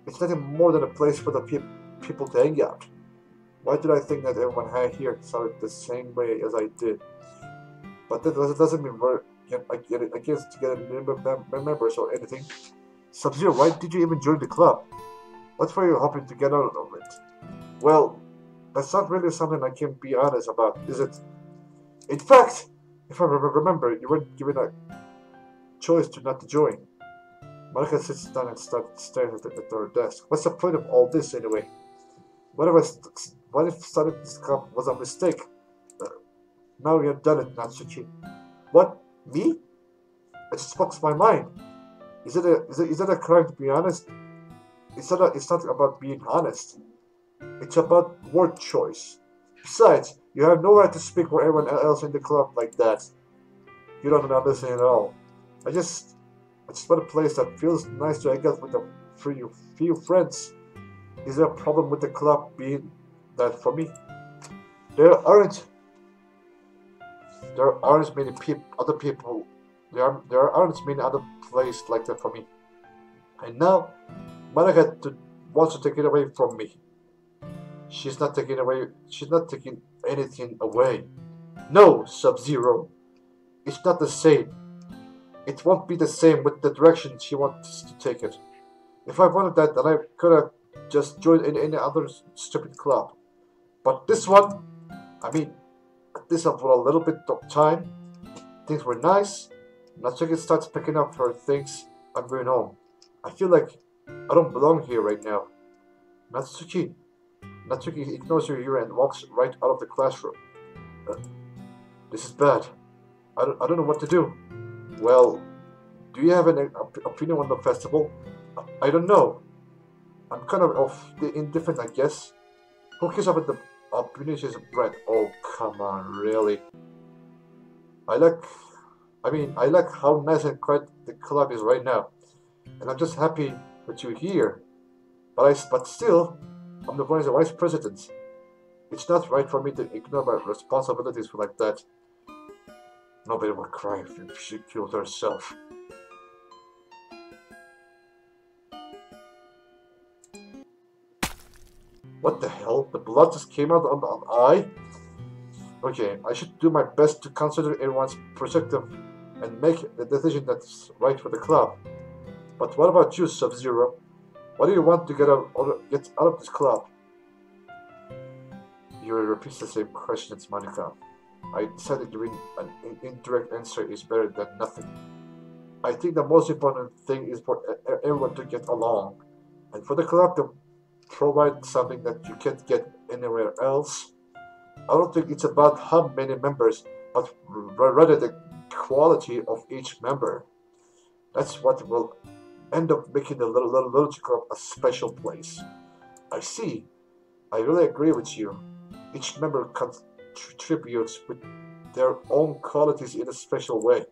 it's nothing more than a place for the people to hang out. Why did I think that everyone here started the same way as I did? But that doesn't mean we're against getting members or anything. Sub-Zero, why did you even join the club? What were you hoping to get out of it? Well, that's not really something I can be honest about, is it? In fact, if I remember, you weren't given a choice not to join. Monika sits down and starts staring at her desk. What's the point of all this anyway? What if starting this club was a mistake? Now you've done it, Natsuki. What? Me? It just fucks my mind. Is it a crime to be honest? It's not about being honest. It's about word choice. Besides, you have no right to speak for everyone else in the club like that. You don't understand at all. I just want a place that feels nice to hang out with a few friends. Is there a problem with the club being that for me? There aren't many other people. There aren't many other places like that for me. And now, Monika wants to take it away from me. She's not taking anything away. No, Sub-Zero. It's not the same. It won't be the same with the direction she wants to take it. If I wanted that, then I could have just joined any other stupid club. But this one, I mean, this one for a little bit of time. Things were nice. Natsuki starts picking up her things. I'm going home. I feel like I don't belong here right now. Natsuki ignores her here and walks right out of the classroom. This is bad. I don't know what to do. Well, Do you have an opinion on the festival? I don't know. I'm kind of the indifferent, I guess. Who cares about the opinions of bread? Oh, come on, really? I like, I like how nice and quiet the club is right now, and I'm just happy that you're here. But still, I'm the vice president. It's not right for me to ignore my responsibilities like that. Nobody would cry if she killed herself. What the hell? The blood just came out on the eye? Okay, I should do my best to consider everyone's perspective and make the decision that's right for the club. But what about you, Sub-Zero? What do you want to get out of this club? Yuri repeats the same questions, Monika. I decided giving an indirect answer is better than nothing. I think the most important thing is for everyone to get along, and for the club to provide something that you can't get anywhere else. I don't think it's about how many members, but rather the quality of each member. That's what will end up making the little club a special place. I see. I really agree with you. Each member contributes with their own qualities in a special way.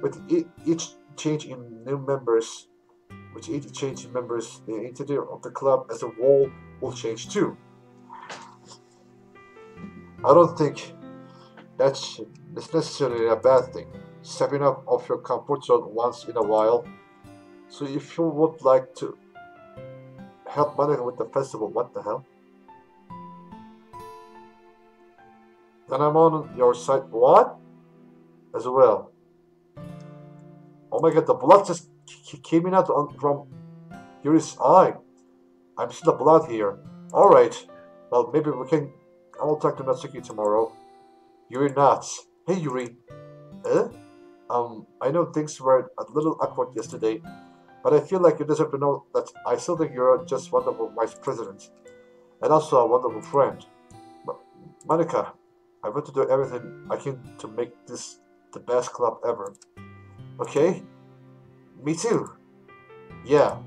With each change in members, the interior of the club as a whole will change too. I don't think that's necessarily a bad thing. Stepping out of your comfort zone once in a while. So if you would like to help Monika with the festival, what the hell? Then I'm on your side. What? As well. Oh my god, the blood just came out from Yuri's eye. I'm still the blood here. Alright. Well, maybe I will talk to Natsuki tomorrow. Yuri nods. Hey Yuri. I know things were a little awkward yesterday, but I feel like you deserve to know that I still think you're just a wonderful vice president, and also a wonderful friend. Monika, I want to do everything I can to make this the best club ever. Okay? Me too. Yeah.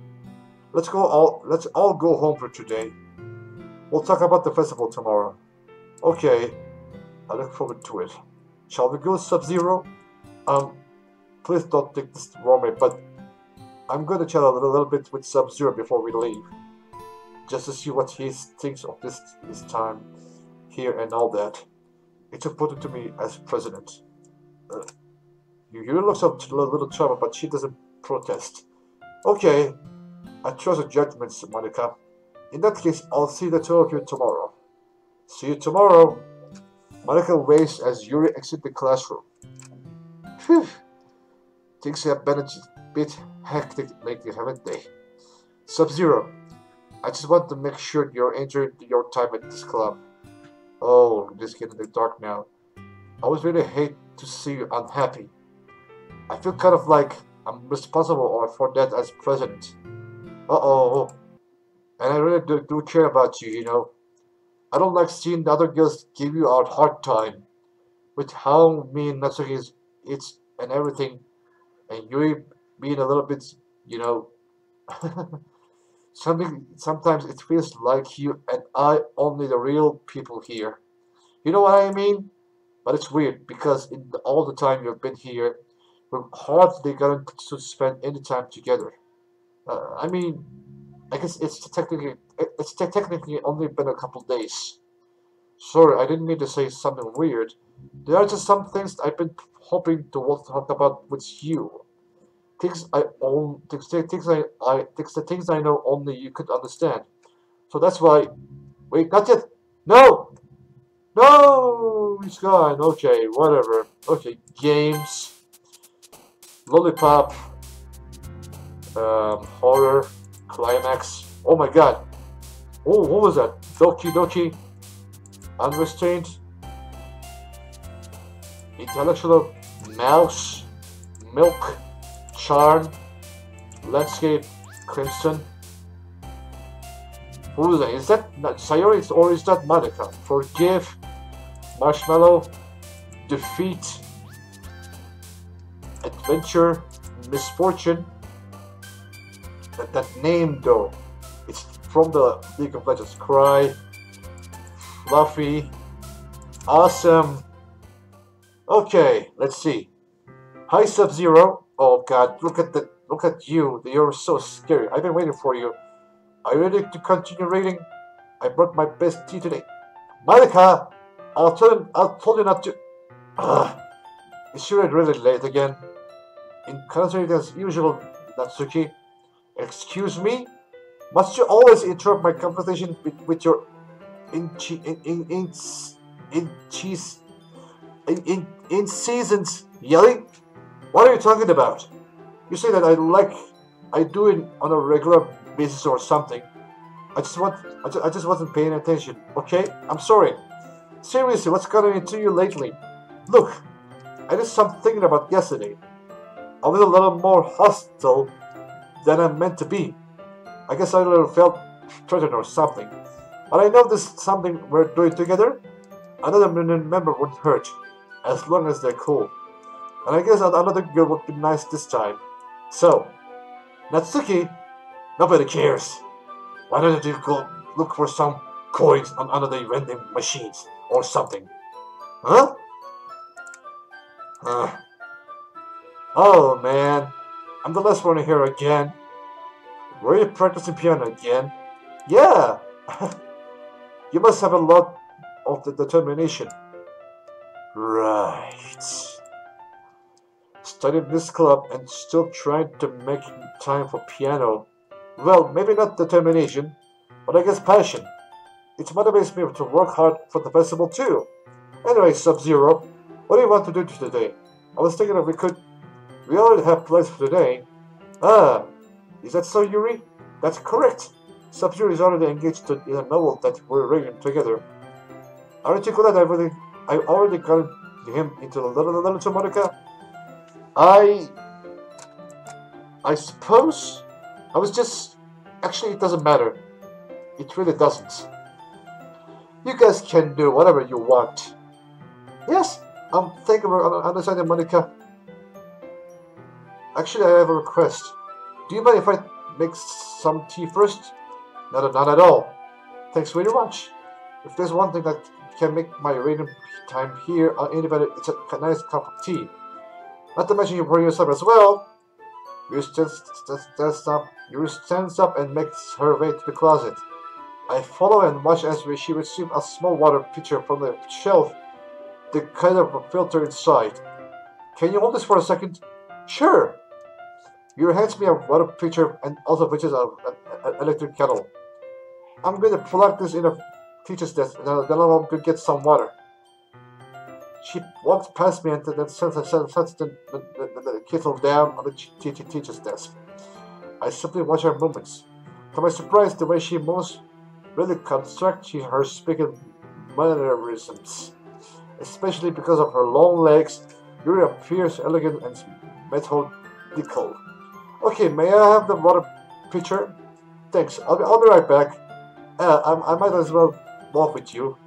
Let's all go home for today. We'll talk about the festival tomorrow. Okay. I look forward to it. Shall we go, Sub-Zero? Please don't take this wrong way, but I'm going to chat a little bit with Sub-Zero before we leave, just to see what he thinks of his time here and all that. It's important to me as president. Yuri looks up to a little trouble, but she doesn't protest. Okay, I trust your judgments, Monika. In that case, I'll see the two of you tomorrow. See you tomorrow. Monika waves as Yuri exits the classroom. Phew. Things have been a bit hectic lately, haven't they? Sub-Zero, I just want to make sure you're enjoying your time at this club. Oh, it's getting dark now. I always really hate to see you unhappy. I feel kind of like I'm responsible for that as president. Uh-oh. And I really do care about you, you know. I don't like seeing the other girls give you a hard time. With how me and Natsuki it's and everything. And Yuri being a little bit, you know... Sometimes it feels like you and I only the real people here. You know what I mean? But it's weird because in all the time you've been here, we've hardly gotten to spend any time together. I guess it's technically only been a couple days. Sorry, I didn't mean to say something weird. There are just some things I've been hoping to talk about with you. Things I know only you could understand. So that's why. Wait, not yet. No, no, he's gone. Okay, whatever. Okay, games, lollipop, horror, climax. Oh my god. Oh, what was that? Doki Doki, unrestrained, intellectual, mouse, milk. Charm, Landscape, Crimson. Who is that? Is that Sayori or is that Monika? Forgive, Marshmallow, Defeat, Adventure, misfortune. That name though, it's from the League of Legends. Cry, Fluffy, awesome. Okay, let's see. Hi Sub-Zero. Oh God, look at you. You're so scary. I've been waiting for you. Are you ready to continue reading? I brought my best tea today. Monika, I told you not to. Is she really late again? Inconsiderate as usual, Natsuki. Excuse me? Must you always interrupt my conversation with your in seasons yelling? What are you talking about? You say that I do it on a regular basis or something. I just wasn't paying attention. Okay, I'm sorry. Seriously, what's gotten into you lately? Look, I did some thinking about yesterday. I was a little more hostile than I meant to be. I guess I a little felt threatened or something. But I know this is something we're doing together. Another member wouldn't hurt, as long as they're cool. And I guess another girl would be nice this time. So, Natsuki, nobody cares. Why don't you go look for some coins on under vending machines or something? Huh? Oh man, I'm the last one here again. Were you practicing piano again? Yeah! You must have a lot of the determination. Right. Studying this club and still trying to make time for piano. Well, maybe not determination, but I guess passion. It motivates me to work hard for the festival too. Anyway, Sub-Zero, what do you want to do today? I was thinking if we already have plans for today. Is that so, Yuri? That's correct. Sub-Zero is already engaged in a novel that we're reading together. Aren't you glad I already got him into a little to Monika? I suppose I was just... Actually, it doesn't matter. It really doesn't. You guys can do whatever you want. Yes, thank you for understanding, Monika. Actually, I have a request. Do you mind if I make some tea first? Not at all. Thanks very much. If there's one thing that can make my reading time here innovative, it's a nice cup of tea. Not to mention you pour yourself as well. Yuri stands up and makes her way to the closet. I follow and watch as she receives a small water pitcher from the shelf, the kind of a filter inside. Can you hold this for a second? Sure. Yuri hands me a water pitcher and also pitches an electric kettle. I'm going to plug this in a teacher's desk and then I'll go get some water. She walks past me and then sets the kettle down on the teacher's desk. I simply watch her movements. To my surprise, the way she moves really constructs her speaking mannerisms. Especially because of her long legs, Yuri appears elegant and methodical. Okay, may I have the water pitcher? Thanks, I'll be right back. I might as well walk with you.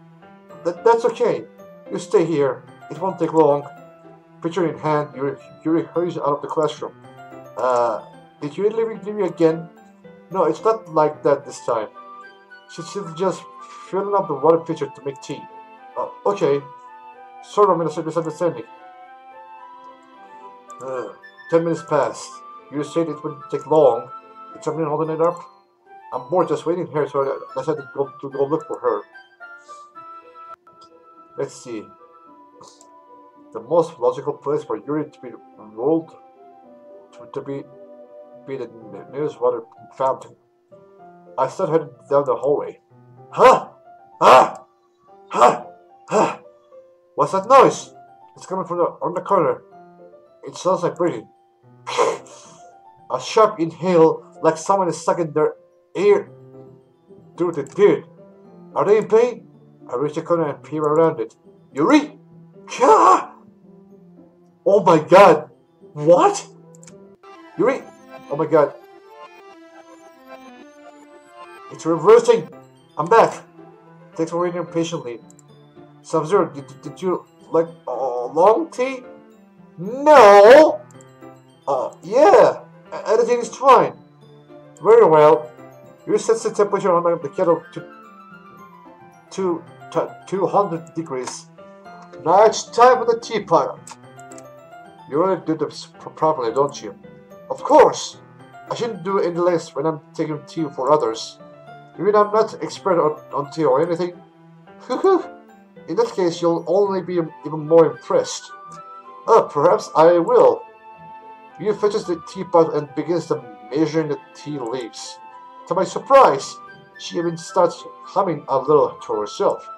That's okay. You stay here. It won't take long. Pitcher in hand, Yuri hurries out of the classroom. Did you leave me again? No, it's not like that this time. She's just filling up the water pitcher to make tea. Okay. Sort of misunderstanding. 10 minutes passed. You said it wouldn't take long. Did something holding it up? I'm bored just waiting here, so I decided to go look for her. Let's see. The most logical place for Yuri to be enrolled to be the nearest water fountain. I started heading down the hallway. Huh? What's that noise? It's coming from on the corner. It sounds like breathing. A sharp inhale, like someone is sucking their air through the beard. Are they in pain? I reach the corner and peer around it. Yuri! Oh my god! What? Yuri! Oh my god. It's reversing! I'm back! Thanks for waiting patiently. Sub-Zero, did you like long tea? No! Yeah! Everything is fine. Very well. You set the temperature on the kettle to 200 degrees. Now it's time for the teapot. You really do this properly, don't you? Of course. I shouldn't do any less when I'm taking tea for others. You mean I'm not expert on tea or anything? In that case, you'll only be even more impressed. Perhaps I will. You fetches the teapot and begins measuring the tea leaves. To my surprise, she even starts humming a little to herself.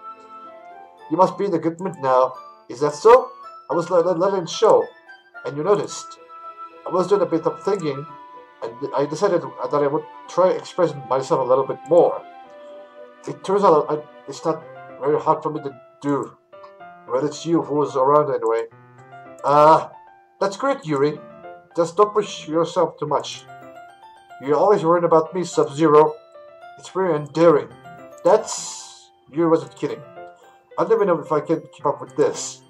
You must be in a good mood now. Is that so? I was letting it show, and you noticed. I was doing a bit of thinking, and I decided that I would try expressing myself a little bit more. It turns out it's not very hard for me to do. Well, it's you who's around anyway. That's great, Yuri. Just don't push yourself too much. You're always worried about me, Sub-Zero. It's very endearing. Yuri wasn't kidding. I don't even know if I can keep up with this.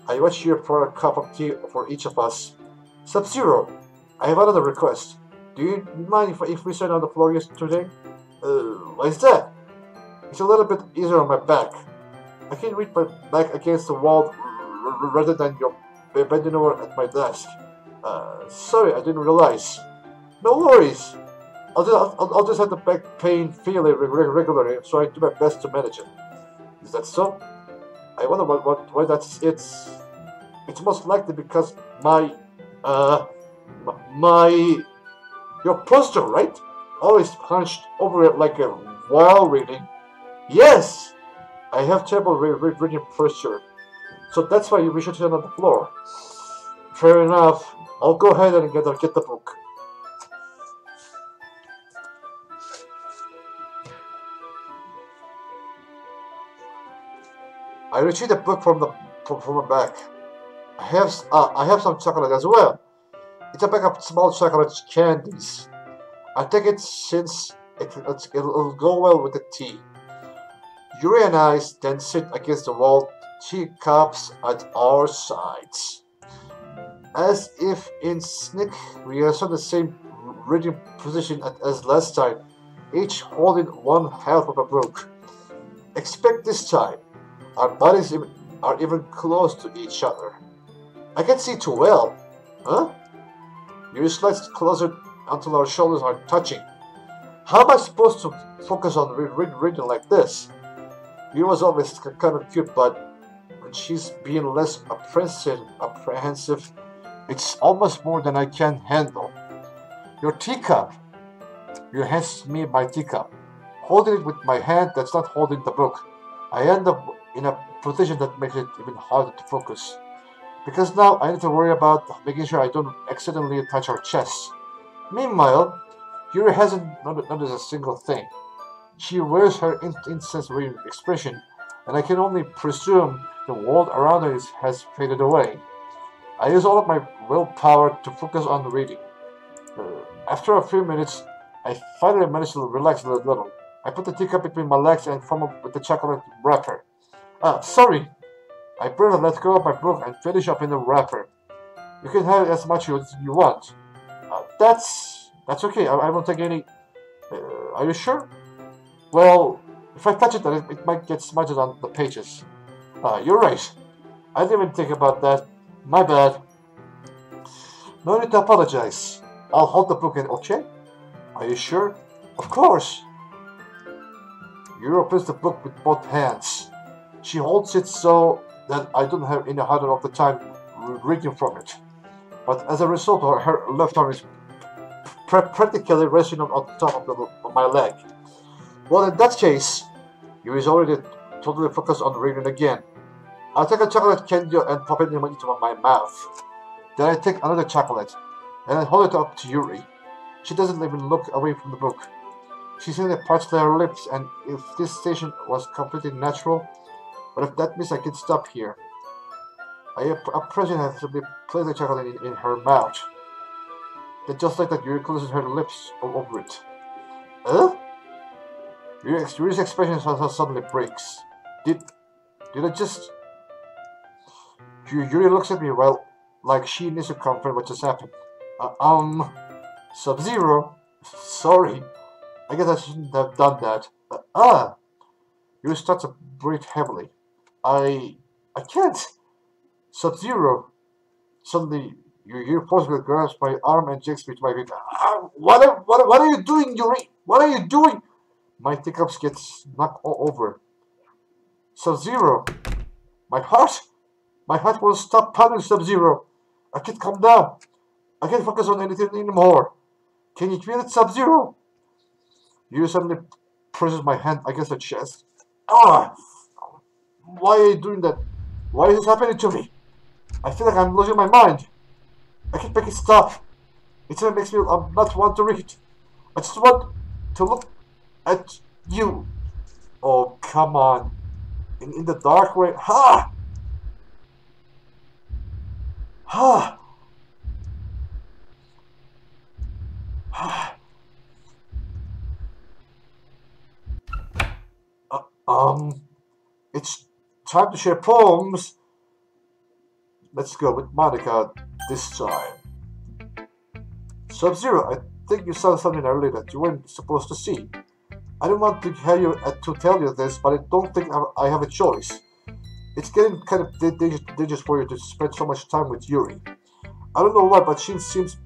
I watch here for a cup of tea for each of us. Sub-Zero, I have another request. Do you mind if we sit on the floor today? Why is that? It's a little bit easier on my back. I can reach my back against the wall rather than your bending over at my desk. Sorry, I didn't realize. No worries. I'll just have the back pain feeling regularly, so I do my best to manage it. Is that so? I wonder why that's it's most likely because your posture, right? Always hunched over it like a while reading. Yes! I have terrible reading posture, so that's why we should sit on the floor. Fair enough. I'll go ahead and get the book. I retrieved the book from the back. I have some chocolate as well. It's a bag of small chocolate candies. I take it since it'll go well with the tea. Yuri and I then sit against the wall, teacups at our sides. As if in sneak, we are in the same reading position as last time, each holding one half of a book. Except this time, our bodies are even close to each other. I can see too well. Huh? Yuri slides closer until our shoulders are touching. How am I supposed to focus on reading like this? Yuri was always kind of cute, but when she's being less apprehensive, it's almost more than I can handle. Your teacup. Your hands me my teacup. Holding it with my hand that's not holding the book. I end up in a position that makes it even harder to focus. Because now I need to worry about making sure I don't accidentally touch her chest. Meanwhile, Yuri hasn't noticed a single thing. She wears her insensitive expression, and I can only presume the world around her has faded away. I use all of my willpower to focus on reading. After a few minutes, I finally managed to relax a little. I put the teacup between my legs and fumbled with the chocolate wrapper. Sorry. I barely let go of my book and finish up in the wrapper. You can have as much as you want. That's okay. I won't take any. Are you sure? Well, if I touch it, it might get smudged on the pages. You're right. I didn't even think about that. My bad. No need to apologize. I'll hold the book in, okay? Are you sure? Of course. Yuri opens the book with both hands. She holds it so that I don't have any harder of the time reading from it. But as a result, her left arm is practically resting on top of my leg. Well, in that case, Yuri is already totally focused on reading again. I take a chocolate candy and pop it into my mouth. Then I take another chocolate, and I hold it up to Yuri. She doesn't even look away from the book. She simply parts her lips, and if this station was completely natural, but if that means I can stop here. I appreciate her simply place the chocolate in her mouth. Then just like that, Yuri closes her lips over it. Yuri's expression suddenly breaks. Did I just... Yuri looks at me like she needs to confirm what just happened. Sub-Zero? Sorry, I guess I shouldn't have done that. You start to breathe heavily. I can't. Sub-Zero. Suddenly, you forcibly grasp my arm and jakes me to my feet. What are you doing, Yuri? What are you doing? My hiccups get knocked all over. Sub-Zero. My heart? My heart won't stop pounding, Sub-Zero. I can't calm down. I can't focus on anything anymore. Can you feel it, Sub-Zero? You suddenly presses my hand against the chest. Ah! Why are you doing that? Why is this happening to me? I feel like I'm losing my mind. I can't make it stop. It even makes me not want to read. I just want to look at you. Oh, come on. In the dark way. Ha! Ha! Ha! It's time to share poems. Let's go with Monika this time. Sub-Zero, I think you saw something earlier that you weren't supposed to see. I don't want to tell you this, but I don't think I have a choice. It's getting kind of dangerous for you to spend so much time with Yuri. I don't know why, but she seems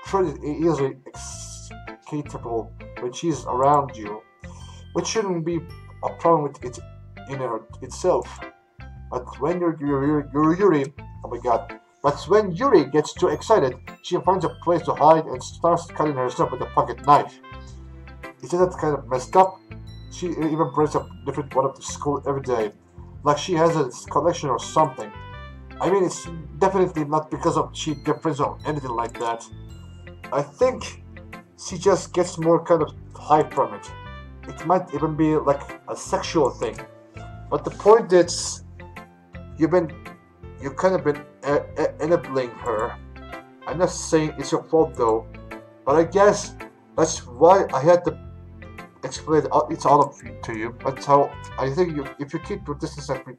pretty easily escapable when she's around you, which shouldn't be a problem with it in itself. But when Yuri, oh my god. But when Yuri gets too excited, she finds a place to hide and starts cutting herself with a pocket knife. Isn't that kind of messed up? She even brings a different one up to school every day, like she has a collection or something. I mean, it's definitely not because of cheap difference or anything like that. I think she just gets more kind of high from it. It might even be like a sexual thing. But the point is, you've kind of been enabling her. I'm not saying it's your fault though, but I guess that's why I had to explain it's all up to you. That's how I think if you keep your distance, that would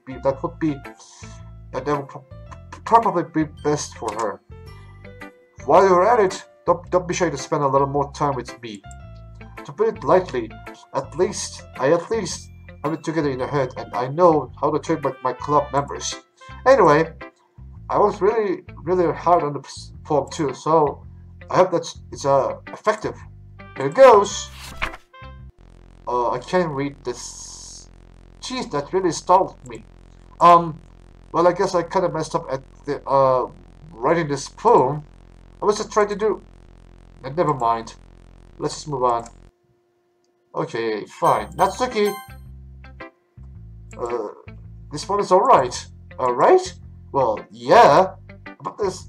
probably be best for her. While you're at it, don't be shy to spend a little more time with me. To put it lightly, at least have it together in your head, and I know how to treat my club members. Anyway, I was really hard on the poem too, so I hope that it's effective. Here it goes. I can't read this. Jeez, that really startled me. Well, I guess I kind of messed up at the writing this poem. I was just trying to do. Never mind. Let's just move on. Okay, fine. Natsuki. This one is alright. Alright? Well, yeah.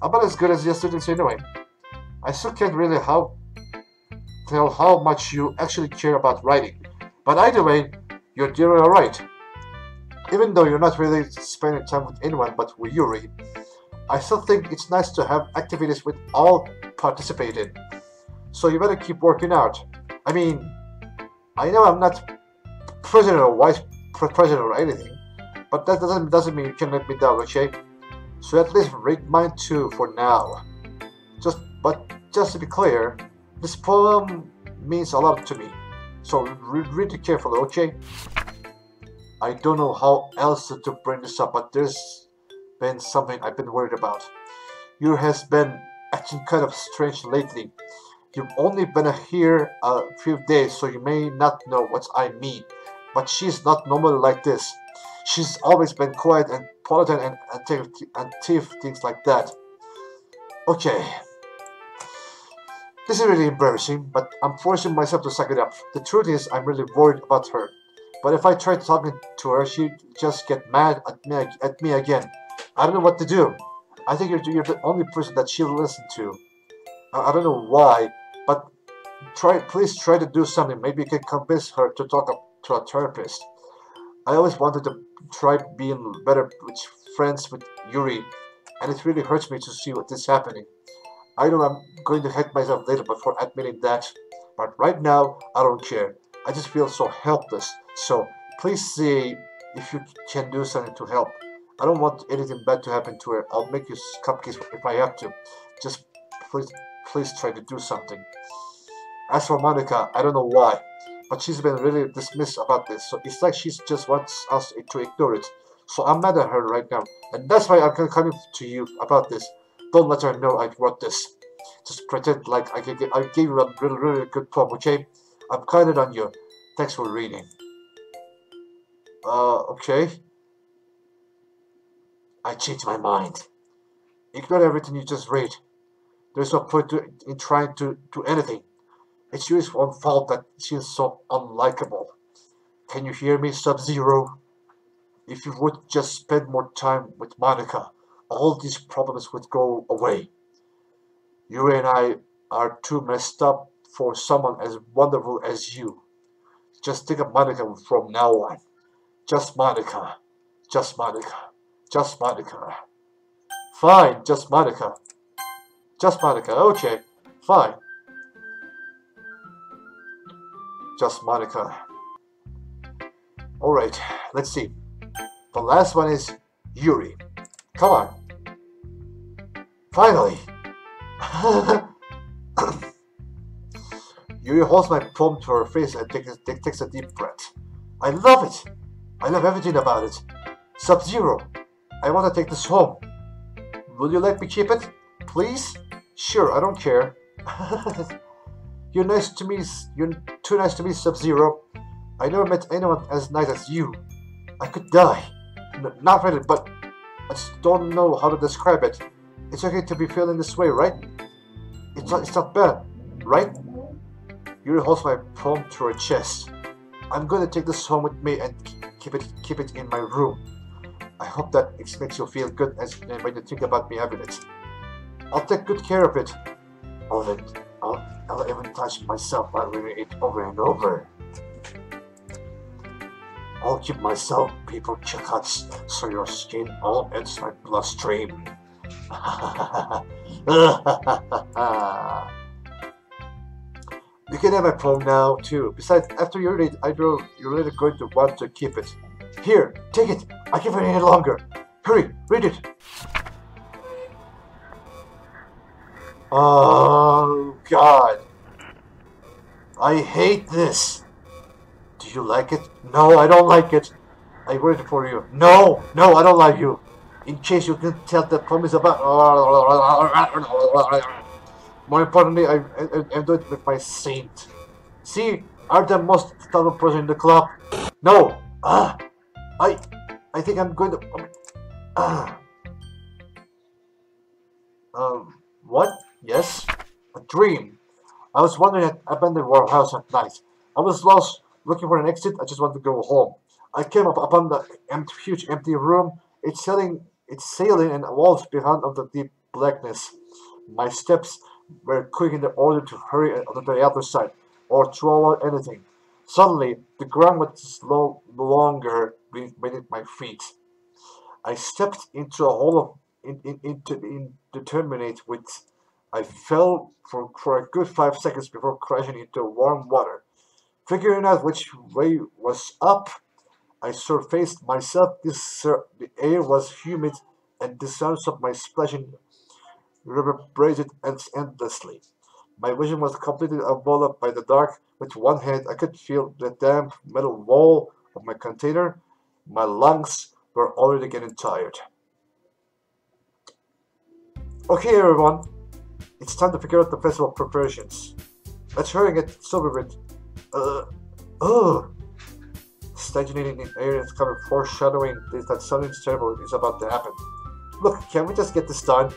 About as good as yesterday's anyway. I still can't really tell how much you actually care about writing. But either way, you're doing alright. Even though you're not really spending time with anyone but with Yuri, I still think it's nice to have activities with all participate in. So you better keep working out. I mean, I know I'm not president or vice president or anything, but that doesn't mean you can let me down, okay? So at least read mine too for now. Just to be clear, this poem means a lot to me. So read it carefully, okay? I don't know how else to bring this up, but there's been something I've been worried about. Yuri has been acting kind of strange lately. You've only been here a few days, so you may not know what I mean. But she's not normally like this. She's always been quiet and polite and attentive, things like that. Okay. This is really embarrassing, but I'm forcing myself to suck it up. The truth is, I'm really worried about her. But if I try talking to her, she'd just get mad at me again. I don't know what to do. I think you're the only person that she'll listen to. I don't know why, but please try to do something. Maybe you can convince her to talk to a therapist. I always wanted to try being better with friends with Yuri, and it really hurts me to see what is happening. I know I'm going to hate myself later before admitting that, but right now, I don't care. I just feel so helpless. So, please see if you can do something to help. I don't want anything bad to happen to her. I'll make you cupcakes if I have to. Just please try to do something. As for Monika, I don't know why, but she's been really dismissed about this, so it's like she just wants us to ignore it. So I'm mad at her right now, and that's why I'm coming to you about this. Don't let her know I wrote this. Just pretend like I gave you a really good poem, okay? I'm counting on you. Thanks for reading. Okay. I changed my mind. Ignore everything you just read. There's no point in trying to do anything. It's Yuri's own fault that she is so unlikable. Can you hear me, Sub-Zero? If you would just spend more time with Monika, all these problems would go away. Yuri and I are too messed up for someone as wonderful as you. Just think of Monika from now on. Just Monika. Just Monika. Just Monika. Fine, just Monika. Just Monika, okay. Fine. Just Monika. Alright, let's see. The last one is Yuri. Come on. Finally. Yuri holds my palm to her face and takes a deep breath. I love it. I love everything about it. Sub-Zero, I want to take this home. Will you let me keep it? Please? Sure, I don't care. You're nice to me. You're too nice to me, Sub-Zero. I never met anyone as nice as you. I could die. Not really, but I just don't know how to describe it. It's okay to be feeling this way, right? It's not bad, right? Yuri holds my palm to her chest. I'm going to take this home with me and keep it in my room. I hope that it makes you feel good when you think about me having it. I'll take good care of it. I'll even touch myself while reading it over and over. I'll give myself paper cuts so your skin all enters my bloodstream. You can have my poem now too. Besides, after you read it, you're really going to want to keep it. Here, take it. I can't wait any longer. Hurry, read it. Oh God, I hate this. Do you like it? No, I don't like it. I read it for you. No, I don't like you. In case you didn't tell the poem is about. More importantly, I'm doing it with my saint. See, I'm the most talented person in the club. No, I think I'm going to. What? Yes, a dream. I was wandering at abandoned warehouse at night. I was lost, looking for an exit. I just wanted to go home. I came upon the huge empty room. It's sailing and walls behind of the deep blackness. My steps were quick in the order to hurry to the other side or throw out anything. Suddenly, the ground was no longer beneath my feet. I stepped into a hole of indeterminate width. I fell for a good 5 seconds before crashing into warm water. Figuring out which way was up, I surfaced myself. The air was humid, and the sounds of my splashing reverberated endlessly. My vision was completely enveloped by the dark. With one hand, I could feel the damp metal wall of my container. My lungs were already getting tired. Okay, everyone. It's time to figure out the festival preparations. Let's hurry and get sober with stagnating in air is covered foreshadowing that something terrible is about to happen. Look, can we just get this done?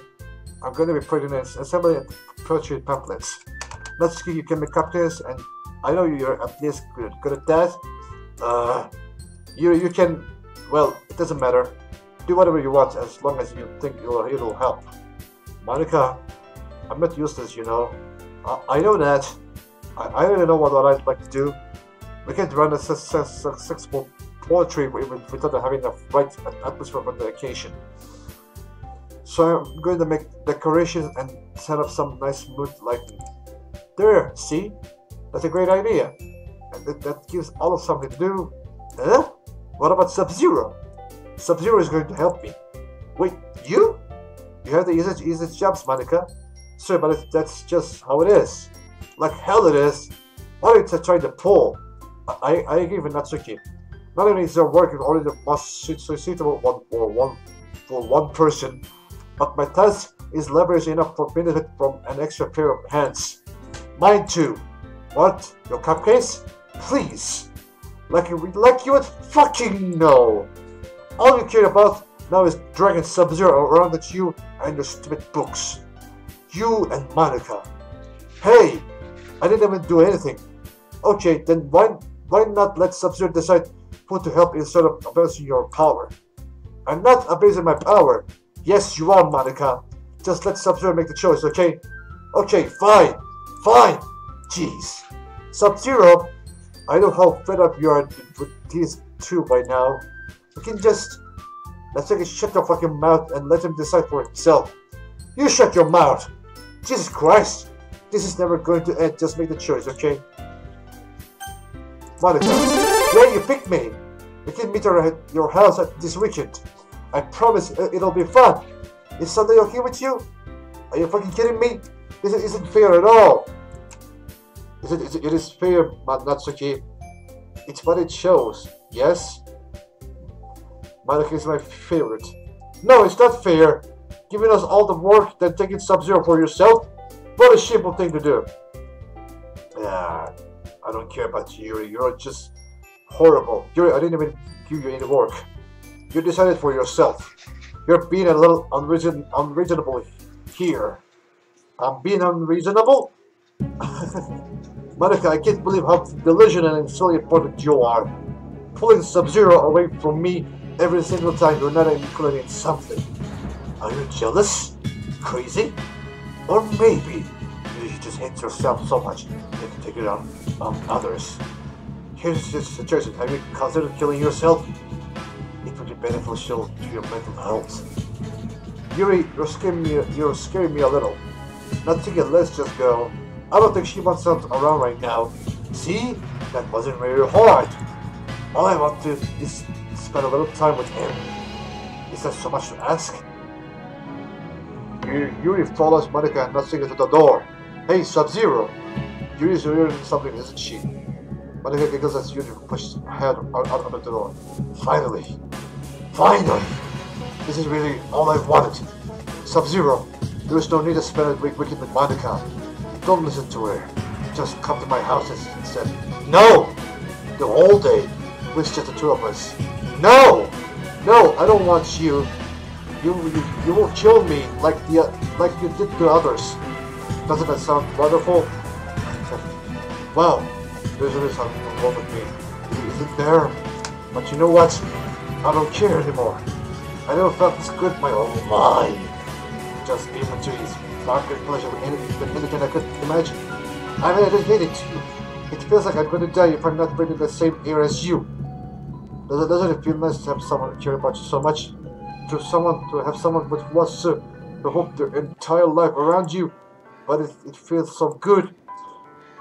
I'm going to be putting in assembly poetry pamphlets. Natsuki, you can make cupcakes, and I know you're at least good at that. You can, well, it doesn't matter. Do whatever you want as long as you think it'll help. Monika, I'm not useless, you know. I know that. I don't know what I'd like to do. We can't run a successful poetry without having a right atmosphere for the occasion. So I'm going to make decorations and set up some nice mood lighting. There, see? That's a great idea. And that gives all of something to do. Huh? What about Sub-Zero? Sub-Zero is going to help me. Wait, you? You have the easiest jobs, Monika. Sorry, but that's just how it is. Like hell it is. Why don't you try to pull? I agree with Natsuki. Not only is their work already the most suitable for one person, but my task is leverage enough for benefit from an extra pair of hands. Mine too. What? Your cupcakes? Please. Like you would fucking know. All you care about now is dragging Sub-Zero around at you and your stupid books. You and Monika. Hey, I didn't even do anything. Okay, then why not let Sub-Zero decide who to help instead of abusing your power? I'm not abusing my power. Yes, you are, Monika. Just let Sub-Zero make the choice, okay? Okay, fine. Fine. Jeez. Sub-Zero, I know how fed up you are with these two by now. You can just... Let's take a shut your fucking mouth and let him decide for himself. You shut your mouth! Jesus Christ! This is never going to end. Just make the choice, okay? Monika, yeah, you picked me. We can meet at your house this weekend. I promise it'll be fun. Is Sunday okay with you? Are you fucking kidding me? This isn't fair at all. It is fair, Natsuki. It's what it shows, yes? Monika is my favorite. No, it's not fair. Giving us all the work, then taking Sub-Zero for yourself? What a shameful thing to do. Yeah, I don't care about you, Yuri. You're just horrible. Yuri, I didn't even give you any work. You decided for yourself. You're being a little unreasonable here. I'm being unreasonable? Monika, I can't believe how delusional and silly important you are. Pulling Sub-Zero away from me every single time you're not included in something. Are you jealous? Crazy? Or maybe you just hate yourself so much that you take it on others. Here's the suggestion. Have you considered killing yourself? It would be beneficial to your mental health. Yuri, you're scaring me a little. Natsuki, let's just go. I don't think she wants us around right now. See? That wasn't very hard. All I want to is spend a little time with him. Is that so much to ask? Yuri follows Monika and Natsuki to the door. Hey, Sub-Zero! Yuri's hearing something, isn't she? Monika giggles as Yuri pushes her head out of the door. Finally! Finally! This is really all I wanted. Sub-Zero, there is no need to spend a weekend with Monika. Don't listen to her. Just come to my house instead. No! The whole day. With just the two of us. No! No, I don't want you. You will kill me like you did to others. Doesn't that sound wonderful? Wow, there's really something wrong with me. Isn't there? But you know what? I don't care anymore. I never felt this good in my whole life. Just being into his darker pleasure with anything I could imagine. I mean, I just hate it too. It feels like I'm going to die if I'm not breathing the same air as you. Doesn't it feel nice to have someone care about you so much? To have someone who wants to hope their entire life around you, but it feels so good.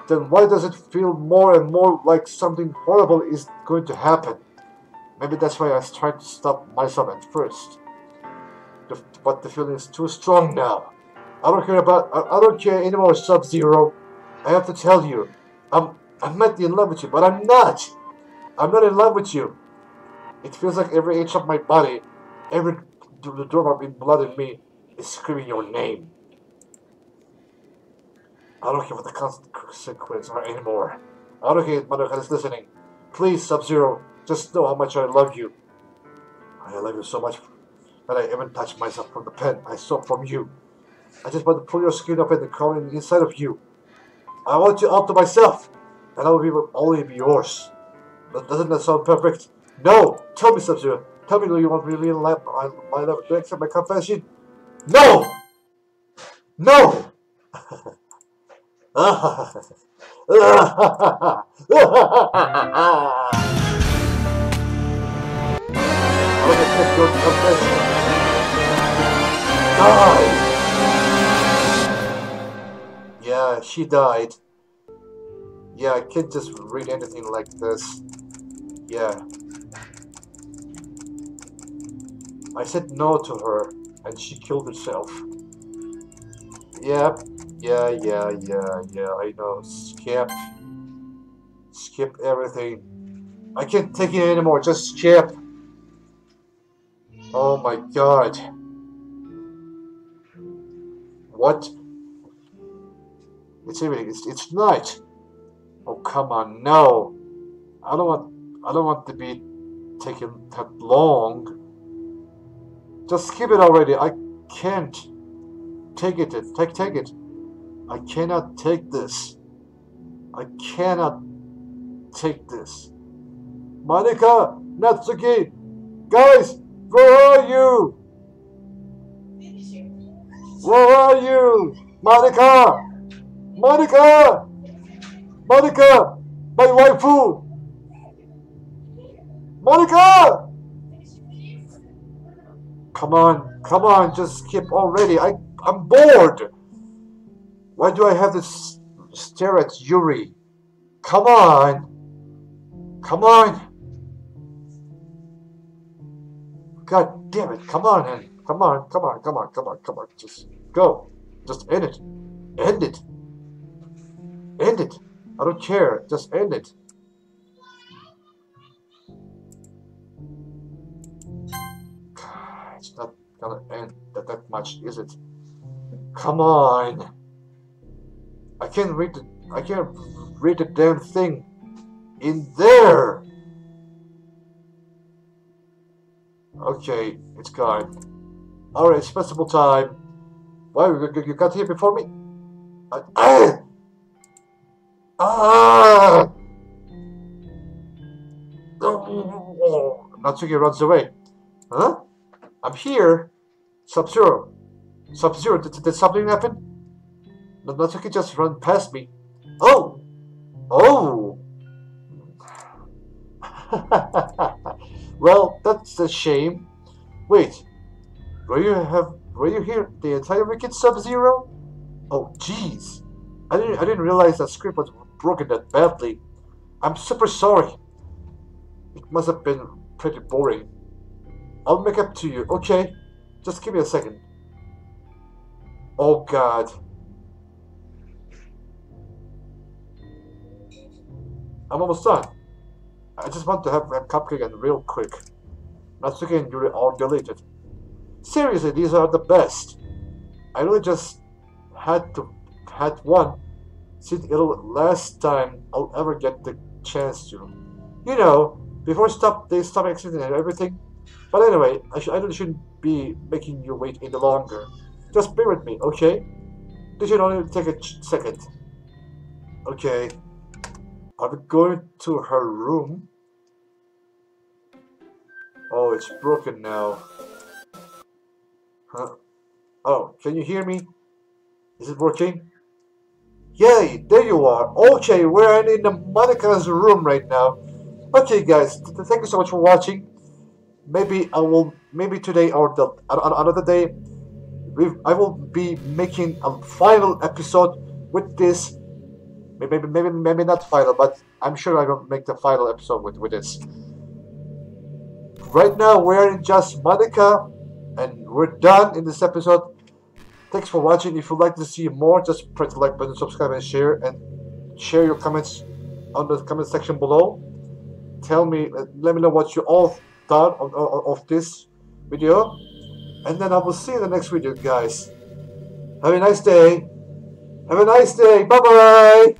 Then why does it feel more and more like something horrible is going to happen? Maybe that's why I tried to stop myself at first. But the feeling is too strong now. I don't care anymore, Sub-Zero. I have to tell you, I'm madly in love with you, but I'm not. I'm not in love with you. It feels like every inch of my body, every drop of blood in me is screaming your name. I don't care what the consequences are anymore. I don't care if Monika is listening. Please, Sub-Zero, just know how much I love you. I love you so much that I even touched myself from the pen I saw from you. I just want to pull your skin up and crawl inside of you. I want you all to myself, and I will only be yours. But doesn't that sound perfect? No! Tell me, Sub-Zero. Tell me, do you want me to really my love to accept my confession? No! No! I will accept your confession. Die! Yeah, she died. Yeah, I can't just read anything like this. Yeah. I said no to her, and she killed herself. Yep. Yeah. I know. Skip. Skip everything. I can't take it anymore. Just skip. Oh my god. What? It's evening. It's night. Oh come on, no. I don't want to be taking that long. Just skip it already. I can't take it. Take it. I cannot take this. I cannot take this. Monika, Natsuki, guys, where are you? Where are you? Monika! Monika! Monika! My waifu! Monika! Come on, just skip already. I'm bored. Why do I have to stare at Yuri? Come on. God damn it, come on, man. Come on. Just go. Just end it. End it. I don't care. Just end it. It's not gonna end that much, is it? Come on. I can't read the damn thing in there. Okay, it's gone. Alright, it's festival time. Why, you got here before me? Natsuki runs away. Huh? I'm here. Sub-Zero, did something happen? Natsuki just ran past me. Oh! Well, that's a shame. Wait, were you here the entire weekend, Sub-Zero? Oh, jeez. I didn't realize that script was broken that badly. I'm super sorry. It must have been pretty boring. I'll make up to you, okay? Just give me a second. Oh god. I'm almost done. I just want to have a cupcake and real quick. Natsuki and Yuri are deleted. Seriously, these are the best. I really just had one. Since it'll last time I'll ever get the chance to. You know, before they stop accident and everything. But anyway, I shouldn't be making you wait any longer. Just bear with me, okay? This should only take a second. Okay. Are we going to her room? Oh, it's broken now. Huh? Oh, can you hear me? Is it working? Yay, there you are. Okay, we're in Monika's room right now. Okay, guys, thank you so much for watching. Maybe today or another day, I will be making a final episode with this. Maybe not final, but I'm sure I will make the final episode with this. Right now, we're in just Monika, and we're done in this episode. Thanks for watching. If you'd like to see more, just press the like button, subscribe, and share your comments on the comment section below. Let me know what you all thought of this video, and then I will see you in the next video, guys. Have a nice day. Bye bye.